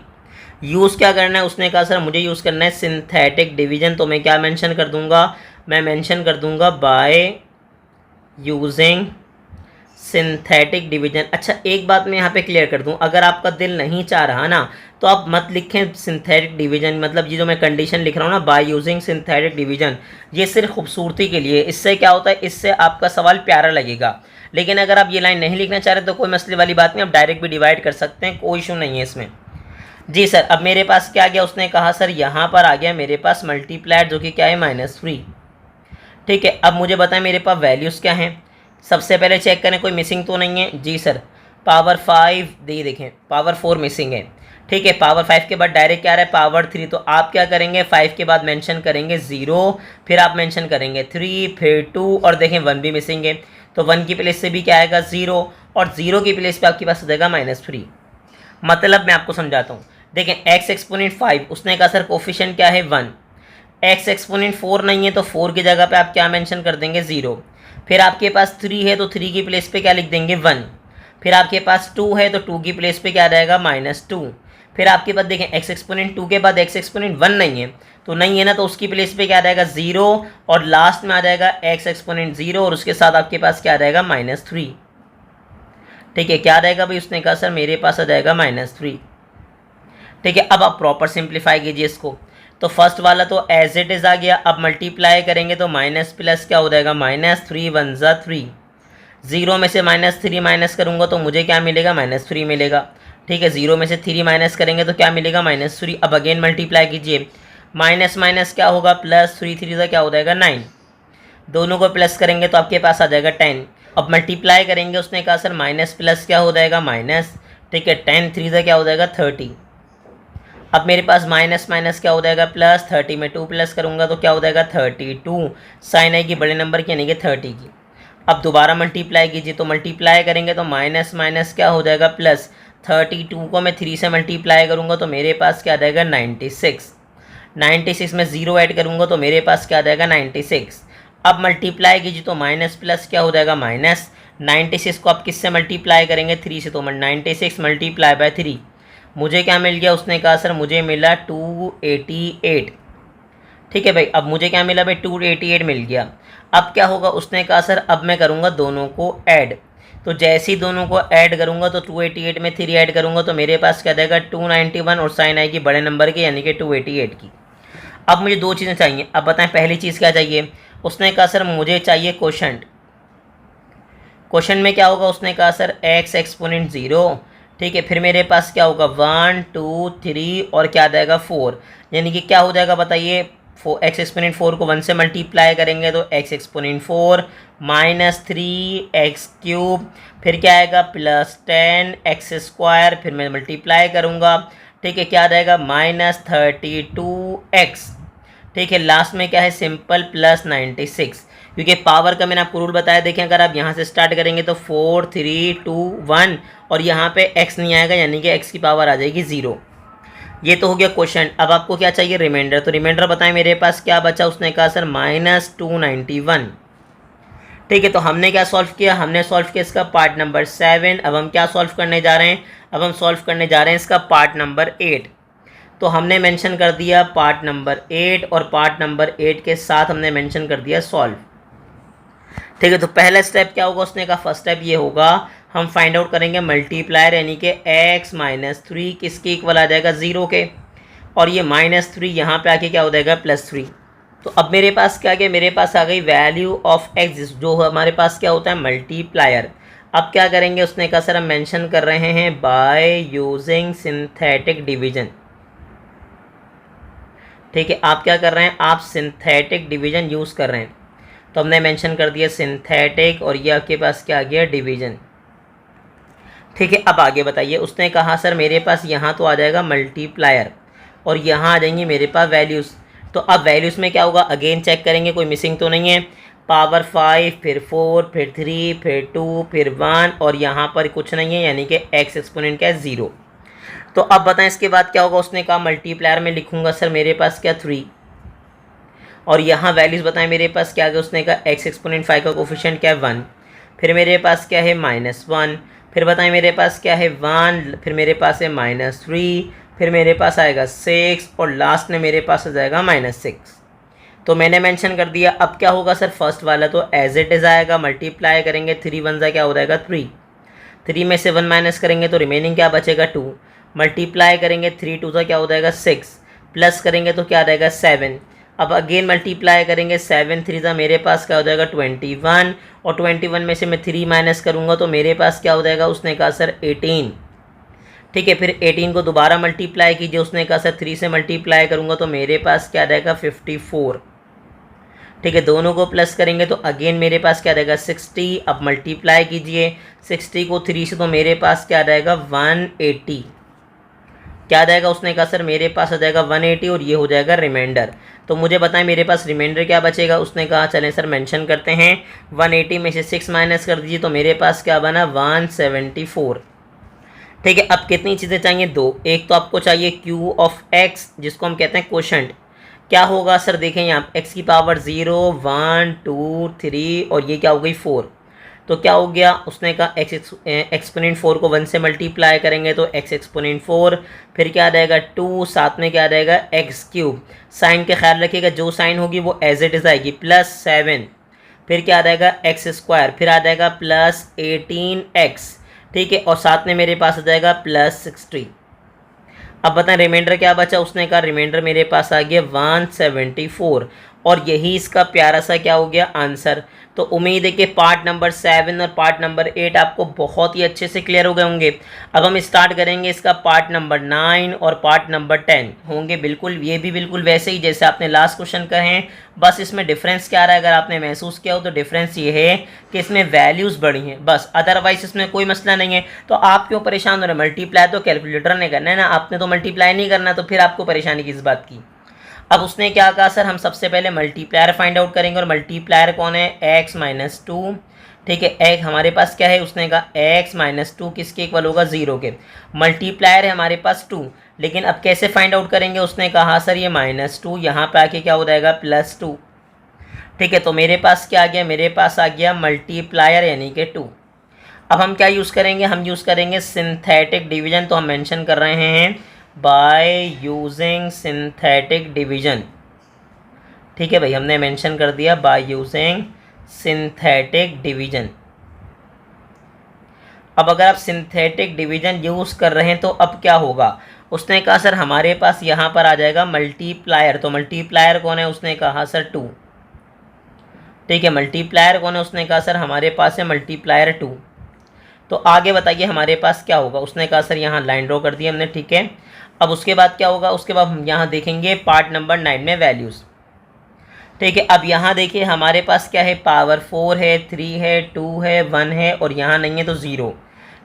यूज़ क्या करना है, उसने कहा सर मुझे यूज़ करना है सिंथेटिक डिवीजन। तो मैं क्या मेंशन कर दूंगा, मैं मेंशन कर दूंगा बाय यूजिंग सिंथेटिक डिवीजन। अच्छा एक बात मैं यहाँ पे क्लियर कर दूँ, अगर आपका दिल नहीं चाह रहा ना तो आप मत लिखें सिंथेटिक डिवीजन, मतलब ये जो मैं कंडीशन लिख रहा हूँ ना बाय यूजिंग सिंथेटिक डिवीजन, ये सिर्फ खूबसूरती के लिए। इससे क्या होता है, इससे आपका सवाल प्यारा लगेगा। लेकिन अगर आप ये लाइन नहीं लिखना चाह रहे तो कोई मसले वाली बात नहीं, आप डायरेक्ट भी डिवाइड कर सकते हैं, कोई इशू नहीं है इसमें। जी सर, अब मेरे पास क्या आ गया, उसने कहा सर यहाँ पर आ गया मेरे पास मल्टीप्लायर जो कि क्या है -3। ठीक है, अब मुझे बताएं मेरे पास वैल्यूज़ क्या हैं। सबसे पहले चेक करें कोई मिसिंग तो नहीं है। जी सर, पावर 5 दे देखें, पावर 4 मिसिंग है। ठीक है, पावर 5 के बाद डायरेक्ट क्या आ रहा है पावर 3। तो आप क्या करेंगे, 5 के बाद मेंशन करेंगे 0, फिर आप मेंशन करेंगे 3, फिर 2 और देखें 1 भी मिसिंग है। तो 1 की प्लेस से भी क्या आएगा 0 और 0 की प्लेस पे आपके पास आ जाएगा -3। मतलब मैं आपको समझाता हूँ, देखें x एक्सपोनेंट 5, उसने कहा सर कोफिशिएंट क्या है 1, x एक्सपोनेंट 4 नहीं है तो 4 की जगह पे आप क्या मेंशन कर देंगे 0, फिर आपके पास 3 है तो 3 की प्लेस पे क्या लिख देंगे 1, फिर आपके पास 2 है तो 2 की प्लेस पे क्या रहेगा -2, फिर आपके पास देखें x एक्सपोनेंट 2 के बाद x एक्सपोनेंट 1 नहीं है, तो नहीं है ना, तो उसकी प्लेस पे क्या रहेगा 0 और लास्ट में आ जाएगा x एक्सपोनेंट 0 और उसके साथ आपके पास क्या रहेगा -3। ठीक है, क्या रहेगा भाई, उसने कहा सर मेरे पास आ जाएगा -3। ठीक है, अब आप प्रॉपर सिंप्लीफाई कीजिए इसको। तो फर्स्ट वाला तो एज इट इज़ आ गया, अब मल्टीप्लाई करेंगे तो माइनस प्लस क्या हो जाएगा -3 वन ज़ा 3, 0 में से -3 माइनस करूँगा तो मुझे क्या मिलेगा -3 मिलेगा। ठीक है, 0 में से 3 माइनस करेंगे तो क्या मिलेगा -3। अब अगेन मल्टीप्लाई कीजिए, माइनस माइनस क्या होगा +3, 3 ज़ा क्या हो जाएगा 9, दोनों को प्लस करेंगे तो आपके पास आ जाएगा 10। अब मल्टीप्लाई करेंगे, उसने कहा सर माइनस प्लस क्या हो जाएगा माइनस। ठीक है, 10 3 ज़ा क्या हो जाएगा 30। अब मेरे पास माइनस माइनस क्या हो जाएगा प्लस, 30 में 2 प्लस करूँगा तो क्या हो जाएगा 32, साइन आएगी बड़े नंबर की यानी कि 30 की। अब दोबारा मल्टीप्लाई कीजिए, तो मल्टीप्लाई करेंगे तो माइनस माइनस क्या हो जाएगा प्लस, 32 को मैं 3 से मल्टीप्लाई करूँगा तो मेरे पास क्या आ जाएगा 96, 96 में 0 ऐड करूँगा तो मेरे पास क्या आ जाएगा 96। अब मल्टीप्लाई कीजिए तो माइनस प्लस क्या हो जाएगा माइनस, 96 को आप किससे मल्टीप्लाई करेंगे 3 से, तो 96 मल्टीप्लाई बाय 3 मुझे क्या मिल गया, उसने कहा सर मुझे मिला 288। ठीक है भाई, अब मुझे क्या मिला भाई 288 मिल गया। अब क्या होगा, उसने कहा सर अब मैं करूँगा दोनों को ऐड। तो जैसे ही दोनों को ऐड करूँगा तो 288 में 3 ऐड करूँगा तो मेरे पास क्या देगा 291 और साइन आएगी बड़े नंबर की यानी कि 288 की। अब मुझे दो चीज़ें चाहिए, अब बताएं पहली चीज़ क्या चाहिए, उसने कहा सर मुझे चाहिए क्वोशंट। क्वेश्चन में क्या होगा, उसने कहा सर x एक्सपोनेंट 0, ठीक है। फिर मेरे पास क्या होगा 1 2 3 और क्या आ जाएगा 4, यानी कि क्या हो जाएगा बताइए, x एक्सपोनेंट 4 को 1 से मल्टीप्लाई करेंगे तो x exponent 4 minus 3x cube, फिर क्या आएगा प्लस 10x स्क्वायर, फिर मैं मल्टीप्लाई करूँगा, ठीक है, क्या आ जाएगा माइनस 32x, ठीक है। लास्ट में क्या है सिंपल प्लस 96, क्योंकि पावर का मैंने आपको रूल बताया। देखें अगर आप यहाँ से स्टार्ट करेंगे तो 4 3 2 1 और यहाँ पे x नहीं आएगा, यानी कि x की पावर आ जाएगी 0। ये तो हो गया क्वेश्चन। अब आपको क्या चाहिए रिमाइंडर, तो रिमाइंडर बताएं मेरे पास क्या बचा, उसने कहा सर माइनस 291, ठीक है। तो हमने क्या सॉल्व किया, हमने सॉल्व किया इसका पार्ट नंबर 7। अब हम क्या सॉल्व करने जा रहे हैं, अब हम सॉल्व करने जा रहे हैं इसका पार्ट नंबर 8। तो हमने मेंशन कर दिया पार्ट नंबर 8 और पार्ट नंबर 8 के साथ हमने मेंशन कर दिया सॉल्व, ठीक है। तो पहला स्टेप क्या होगा, उसने कहा फर्स्ट स्टेप ये होगा, हम फाइंड आउट करेंगे मल्टीप्लायर, यानी कि x माइनस 3 किसके इक्वल आ जाएगा 0 के, और ये माइनस 3 यहाँ पे आके क्या हो जाएगा +3। तो अब मेरे पास क्या गया, मेरे पास आ गई वैल्यू ऑफ x, जो हमारे पास क्या होता है मल्टीप्लायर। अब क्या करेंगे, उसने कहा सर हम मेंशन कर रहे हैं बाय यूजिंग सिंथेटिक डिवीजन, ठीक है। आप क्या कर रहे हैं, आप सिंथेटिक डिवीजन यूज़ कर रहे हैं, तो हमने मेंशन कर दिया सिंथेटिक और ये आपके पास क्या आ गया डिवीजन, ठीक है। अब आगे बताइए, उसने कहा सर मेरे पास यहाँ तो आ जाएगा मल्टीप्लायर और यहाँ आ जाएंगे मेरे पास वैल्यूज़। तो अब वैल्यूज़ में क्या होगा, अगेन चेक करेंगे कोई मिसिंग तो नहीं है, पावर 5 फिर 4 फिर 3 फिर 2 फिर 1 और यहाँ पर कुछ नहीं है, यानी कि x एक्सपोनेंट क्या है 0। तो अब बताएं इसके बाद क्या होगा, उसने कहा मल्टीप्लायर में लिखूंगा सर मेरे पास क्या 3 और यहाँ वैल्यूज़ बताएं मेरे पास क्या आ गया, उसने कहा x एक्सपोनेंट 5 का कोफिशिएंट क्या है 1, फिर मेरे पास क्या है -1, फिर बताएं मेरे पास क्या है 1, फिर मेरे पास है -3, फिर मेरे पास आएगा 6 और लास्ट में मेरे पास आ जाएगा -6। तो मैंने मेंशन कर दिया। अब क्या होगा सर, फर्स्ट वाला तो एज इट इज़ आएगा, मल्टीप्लाई करेंगे 3 1 क्या हो जाएगा 3, 3 में से 1 माइनस करेंगे तो रिमेनिंग क्या बचेगा 2, मल्टीप्लाई करेंगे 3 2 क्या हो जाएगा 6, प्लस करेंगे तो क्या आ जाएगा 7। अब अगेन मल्टीप्लाई करेंगे 7 3 मेरे पास क्या हो जाएगा 21 और 21 में से मैं 3 माइनस करूँगा तो मेरे पास क्या हो जाएगा, उसने कहा सर 18, ठीक है। फिर 18 को दोबारा मल्टीप्लाई कीजिए, उसने कहा सर 3 से मल्टीप्लाई करूँगा तो मेरे पास क्या आ जाएगा 54, ठीक है। दोनों को प्लस करेंगे तो अगेन मेरे पास क्या आ जाएगा 60। अब मल्टीप्लाई कीजिए 60 को 3 से तो मेरे पास क्या आ जाएगा 180, क्या आ जाएगा, उसने कहा सर मेरे पास आ जाएगा 180 और ये हो जाएगा रिमाइंडर। तो मुझे बताएं मेरे पास रिमाइंडर क्या बचेगा, उसने कहा चलें सर मेंशन करते हैं 180 में से 6 माइनस कर दीजिए तो मेरे पास क्या बना 174, ठीक है। अब कितनी चीज़ें चाहिए, दो। एक तो आपको चाहिए क्यू ऑफ एक्स जिसको हम कहते हैं क्वोशंट, क्या होगा सर देखें यहाँ x की पावर 0 1 2 3 और ये क्या हो गई 4, तो क्या हो गया, उसने कहा x एक्सपोनेंट 4 को 1 से मल्टीप्लाई करेंगे तो x एक्सपोनेंट 4, फिर क्या आ जाएगा 2, साथ में क्या आ जाएगा x क्यूब, साइन का ख्याल रखिएगा जो साइन होगी वो एज इट इज़ आएगी +7, फिर क्या आ जाएगा x स्क्वायर, फिर आ जाएगा +18x, ठीक है, और साथ में मेरे पास आ जाएगा +60। अब बताएं रिमाइंडर क्या बचा, उसने कहा रिमाइंडर मेरे पास आ गया 174 और यही इसका प्यारा सा क्या हो गया आंसर। तो उम्मीद है कि पार्ट नंबर 7 और पार्ट नंबर 8 आपको बहुत ही अच्छे से क्लियर हो गए होंगे। अब हम स्टार्ट करेंगे इसका पार्ट नंबर 9 और पार्ट नंबर 10 होंगे बिल्कुल, ये भी बिल्कुल वैसे ही जैसे आपने लास्ट क्वेश्चन कहे, बस इसमें डिफरेंस क्या रहा है, अगर आपने महसूस किया हो तो डिफरेंस ये है कि इसमें वैल्यूज़ बढ़ी हैं बस, अदरवाइज इसमें कोई मसला नहीं है। तो आप क्यों परेशान हो रहे हैं, मल्टीप्लाई तो कैलकुलेटर ने करना है ना, आपने तो मल्टीप्लाई नहीं करना, तो फिर आपको परेशानी किस बात की। अब उसने क्या कहा सर हम सबसे पहले मल्टीप्लायर फाइंड आउट करेंगे और मल्टीप्लायर कौन है x माइनस 2, ठीक है। x हमारे पास क्या है, उसने कहा x माइनस 2 किसके इक्वल होगा 0 के, मल्टीप्लायर है हमारे पास 2, लेकिन अब कैसे फाइंड आउट करेंगे, उसने कहा सर ये -2 यहाँ पे आके क्या हो जाएगा +2, ठीक है। तो मेरे पास क्या आ गया, मेरे पास आ गया मल्टीप्लायर यानी कि 2। अब हम क्या यूज़ करेंगे, हम यूज़ करेंगे सिंथेटिक डिवीजन, तो हम मेंशन कर रहे हैं बाय यूजिंग सिंथेटिक डिवीजन, ठीक है भाई, हमने मेंशन कर दिया बाय यूजिंग सिंथेटिक डिवीजन। अब अगर आप सिंथेटिक डिवीजन यूज़ कर रहे हैं तो अब क्या होगा, उसने कहा सर हमारे पास यहाँ पर आ जाएगा मल्टीप्लायर, तो मल्टीप्लायर कौन है, उसने कहा सर 2, ठीक है, मल्टीप्लायर कौन है, उसने कहा सर हमारे पास है मल्टीप्लायर 2। तो आगे बताइए हमारे पास क्या होगा, उसने कहा सर यहाँ लाइन ड्रॉ कर दी हमने, ठीक है। अब उसके बाद क्या होगा, उसके बाद हम यहाँ देखेंगे पार्ट नंबर 9 में वैल्यूज़, ठीक है। अब यहाँ देखिए हमारे पास क्या है, पावर 4 है, 3 है, 2 है, 1 है और यहाँ नहीं है तो 0,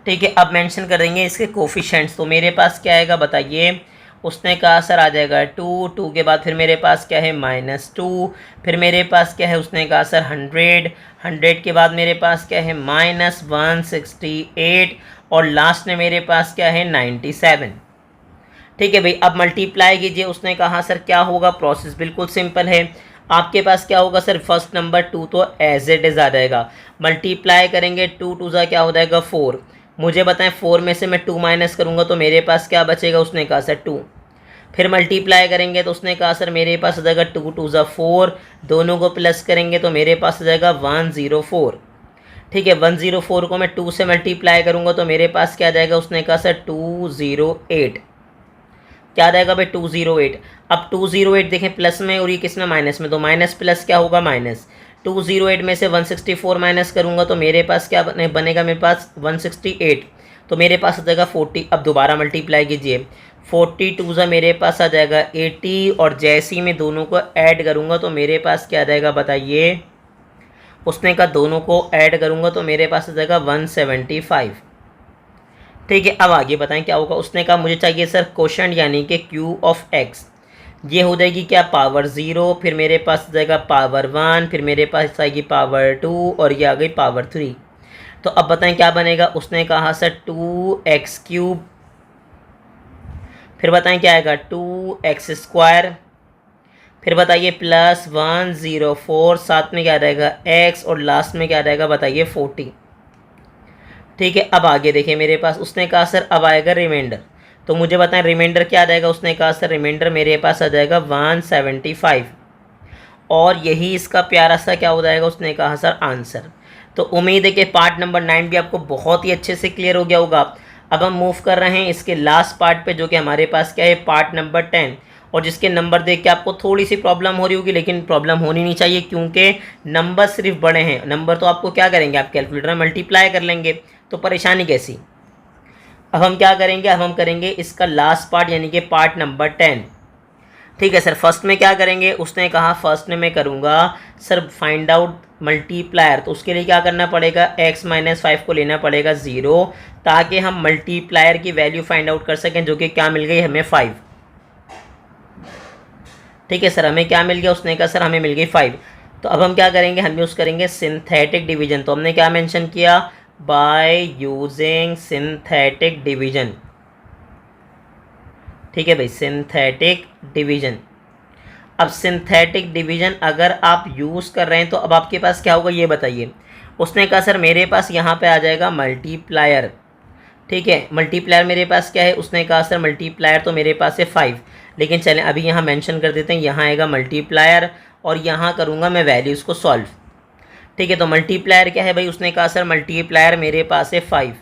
ठीक है। अब मेंशन कर देंगे इसके कोफिशेंट्स, तो मेरे पास क्या आएगा बताइए, उसने कहा सर आ जाएगा 2, 2 के बाद फिर मेरे पास क्या है -2, फिर मेरे पास क्या है, उसने कहा सर 100, 100 के बाद मेरे पास क्या है -168 और लास्ट में मेरे पास क्या है 97, ठीक है भाई। अब मल्टीप्लाई कीजिए, उसने कहा सर क्या होगा, प्रोसेस बिल्कुल सिंपल है। आपके पास क्या होगा सर, फर्स्ट नंबर 2 तो एज इट इज़ आ जाएगा, मल्टीप्लाई करेंगे 2 2 ज़ा क्या हो जाएगा 4, मुझे बताएं 4 में से मैं 2 माइनस करूँगा तो मेरे पास क्या बचेगा, उसने कहा सर 2, फिर मल्टीप्लाई करेंगे तो उसने कहा सर मेरे पास आ जाएगा 2 2 ज़ा 4, दोनों को प्लस करेंगे तो मेरे पास आ जाएगा 104, ठीक है। 104 को मैं 2 से मल्टीप्लाई करूँगा तो मेरे पास क्या आ जाएगा, उसने कहा सर 208, क्या आ जाएगा भाई 208। अब 208 देखें प्लस में और ये किस में, माइनस में, तो माइनस प्लस क्या होगा माइनस, 208 में से 164 माइनस करूँगा तो मेरे पास क्या बनेगा, मेरे पास 168, तो मेरे पास आ जाएगा 40। अब दोबारा मल्टीप्लाई कीजिए, 42 ज़ा मेरे पास आ जाएगा 80 और जैसे ही मैं दोनों को ऐड करूँगा तो मेरे पास क्या आ जाएगा बताइए, उसने कहा दोनों को ऐड करूँगा तो मेरे पास आ जाएगा 175, ठीक है। अब आगे बताएं क्या होगा, उसने कहा मुझे चाहिए सर क्वोशंट यानी कि क्यू ऑफ एक्स, ये हो जाएगी क्या पावर 0, फिर मेरे पास आ जाएगा पावर 1, फिर मेरे पास आएगी पावर 2 और ये आ गई पावर 3। तो अब बताएं क्या बनेगा, उसने कहा सर 2x3, फिर बताएं क्या आएगा 2x², फिर बताइए +104, साथ में क्या रहेगा x और लास्ट में क्या रहेगा बताइए 40, ठीक है। अब आगे देखिए मेरे पास, उसने कहा सर अब आएगा रिमाइंडर, तो मुझे बताएं रिमाइंडर क्या आ जाएगा, उसने कहा सर रिमाइंडर मेरे पास आ जाएगा 175 और यही इसका प्यारा सा क्या हो जाएगा, उसने कहा सर आंसर। तो उम्मीद है कि पार्ट नंबर 9 भी आपको बहुत ही अच्छे से क्लियर हो गया होगा। अब हम मूव कर रहे हैं इसके लास्ट पार्ट पे, जो कि हमारे पास क्या है पार्ट नंबर 10, और जिसके नंबर देख के आपको थोड़ी सी प्रॉब्लम हो रही होगी, लेकिन प्रॉब्लम होनी नहीं चाहिए क्योंकि नंबर सिर्फ बड़े हैं, नंबर तो आपको क्या करेंगे, आप कैलकुलेटर में मल्टीप्लाई कर लेंगे, तो परेशानी कैसी। अब हम क्या करेंगे, अब हम करेंगे इसका लास्ट पार्ट यानी कि पार्ट नंबर 10, ठीक है सर। फर्स्ट में क्या करेंगे, उसने कहा फर्स्ट में मैं करूँगा सर फाइंड आउट मल्टीप्लायर, तो उसके लिए क्या करना पड़ेगा, x - 5 को लेना पड़ेगा 0, ताकि हम मल्टीप्लायर की वैल्यू फाइंड आउट कर सकें, जो कि क्या मिल गई हमें 5, ठीक है सर। हमें क्या मिल गया, उसने कहा सर हमें मिल गई 5। तो अब हम क्या करेंगे, हम यूज़ करेंगे सिंथेटिक डिवीजन, तो हमने क्या मेंशन किया, बाय यूजिंग सिंथेटिक डिवीजन, ठीक है भाई सिंथेटिक डिवीजन। अब सिंथेटिक डिवीजन अगर आप यूज़ कर रहे हैं तो अब आपके पास क्या होगा ये बताइए, उसने कहा सर मेरे पास यहाँ पे आ जाएगा मल्टीप्लायर, ठीक है। मल्टीप्लायर मेरे पास क्या है, उसने कहा सर मल्टीप्लायर तो मेरे पास है 5, लेकिन चलें अभी यहाँ मेंशन कर देते हैं, यहाँ आएगा मल्टीप्लायर और यहाँ करूँगा मैं वैल्यूज़ को सॉल्व, ठीक है। तो मल्टीप्लायर क्या है भाई, उसने कहा सर मल्टीप्लायर मेरे पास है 5,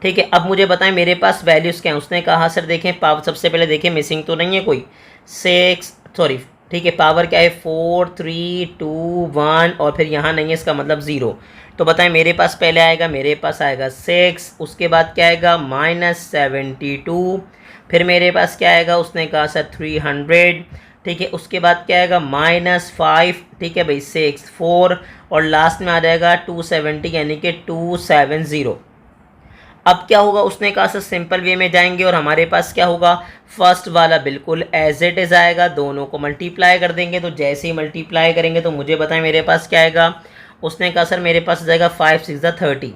ठीक है। अब मुझे बताएं मेरे पास वैल्यूज़ क्या हैं, उसने कहा सर देखें पावर, सबसे पहले देखें मिसिंग तो नहीं है कोई, 6 सॉरी, ठीक है। पावर क्या है 4 3 2 1 और फिर यहाँ नहीं है, इसका मतलब 0, तो बताएं मेरे पास पहले आएगा, मेरे पास आएगा 6, उसके बाद क्या आएगा -72, फिर मेरे पास क्या आएगा, उसने कहा सर 300, ठीक है। उसके बाद क्या आएगा -5, ठीक है भाई 6 4 और लास्ट में आ जाएगा 270 यानी कि 270। अब क्या होगा, उसने कहा सर सिंपल वे में जाएंगे और हमारे पास क्या होगा, फर्स्ट वाला बिल्कुल एज इट इज़ आएगा, दोनों को मल्टीप्लाई कर देंगे, तो जैसे ही मल्टीप्लाई करेंगे तो मुझे बताएं मेरे पास क्या आएगा, उसने कहा सर मेरे पास जाएगा 5 6 30,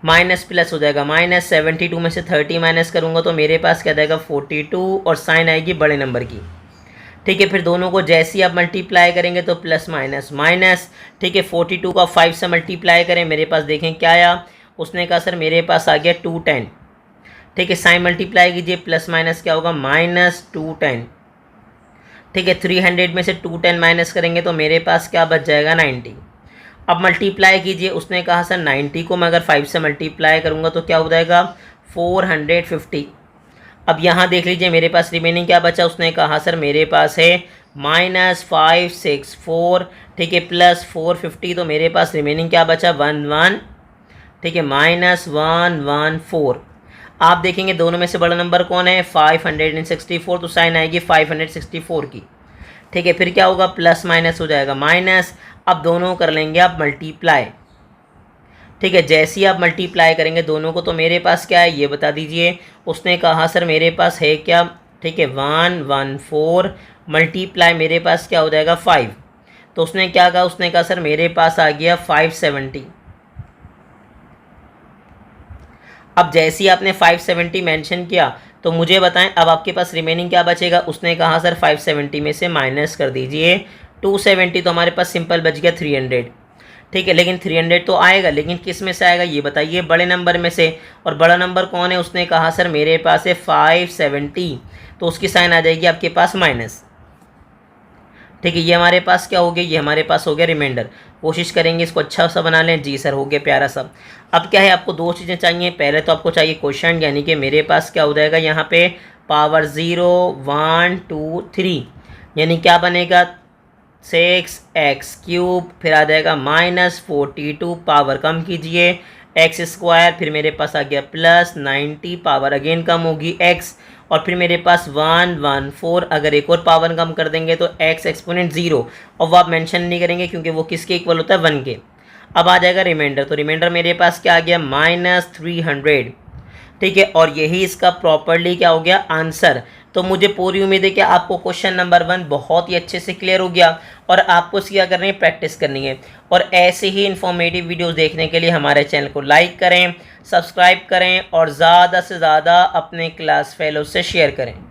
माइनस प्लस हो जाएगा, -72 में से 30 माइनस करूँगा तो मेरे पास क्या जाएगा 42 और साइन आएगी बड़े नंबर की, ठीक है। फिर दोनों को जैसे ही आप मल्टीप्लाई करेंगे तो प्लस माइनस माइनस, ठीक है। 42 का 5 से मल्टीप्लाई करें, मेरे पास देखें क्या आया, उसने कहा सर मेरे पास आ गया 210, ठीक है। साइन मल्टीप्लाई कीजिए, प्लस माइनस क्या होगा -210, ठीक है। 300 में से 210 माइनस करेंगे तो मेरे पास क्या बच जाएगा 90। अब मल्टीप्लाई कीजिए, उसने कहा सर 90 को मैं अगर 5 से मल्टीप्लाई करूँगा तो क्या हो जाएगा 450। अब यहाँ देख लीजिए मेरे पास रिमेनिंग क्या बचा, उसने कहा सर मेरे पास है -564, ठीक है, प्लस 450, तो मेरे पास रिमेनिंग क्या बचा 11, ठीक है, -114। आप देखेंगे दोनों में से बड़ा नंबर कौन है 564, तो साइन आएगी 564 की, ठीक है। फिर क्या होगा प्लस माइनस हो जाएगा माइनस, अब दोनों कर लेंगे आप मल्टीप्लाई, ठीक है। जैसे ही आप मल्टीप्लाई करेंगे दोनों को तो मेरे पास क्या है ये बता दीजिए। उसने कहा सर मेरे पास है क्या, ठीक है, 114 मल्टीप्लाई मेरे पास क्या हो जाएगा 5, तो उसने क्या कहा, उसने कहा सर मेरे पास आ गया 570। अब जैसे ही आपने 570 मेंशन किया तो मुझे बताएं अब आपके पास रिमेनिंग क्या बचेगा। उसने कहा सर 570 में से माइनस कर दीजिए 270, तो हमारे पास सिंपल बच गया 300, ठीक है। लेकिन 300 तो आएगा, लेकिन किस में से आएगा ये बताइए, बड़े नंबर में से। और बड़ा नंबर कौन है, उसने कहा सर मेरे पास है 570, तो उसकी साइन आ जाएगी आपके पास माइनस, ठीक है। ये हमारे पास क्या हो गया, ये हमारे पास हो गया रिमाइंडर। कोशिश करेंगे इसको अच्छा सा बना लें। जी सर हो गया प्यारा सा। अब क्या है आपको दो चीज़ें चाहिए, पहले तो आपको चाहिए क्वेश्चन, यानी कि मेरे पास क्या हो जाएगा यहाँ पे पावर 0 1 2 3, यानी क्या बनेगा 6x3, फिर आ जाएगा -42, पावर कम कीजिए x², फिर मेरे पास आ गया +90, पावर अगेन कम होगी x, और फिर मेरे पास 114, अगर एक और पावर कम कर देंगे तो x एक्सपोनेंट 0, और वो आप मेंशन नहीं करेंगे क्योंकि वो किसके इक्वल होता है 1 के। अब आ जाएगा रिमाइंडर, तो रिमाइंडर मेरे पास क्या आ गया -300, ठीक है। और यही इसका प्रॉपरली क्या हो गया आंसर। तो मुझे पूरी उम्मीद है कि आपको क्वेश्चन नंबर 1 बहुत ही अच्छे से क्लियर हो गया, और आपको इसकी क्या करनी है प्रैक्टिस करनी है। और ऐसे ही इन्फॉर्मेटिव वीडियोस देखने के लिए हमारे चैनल को लाइक करें, सब्सक्राइब करें, और ज़्यादा से ज़्यादा अपने क्लास फेलो से शेयर करें।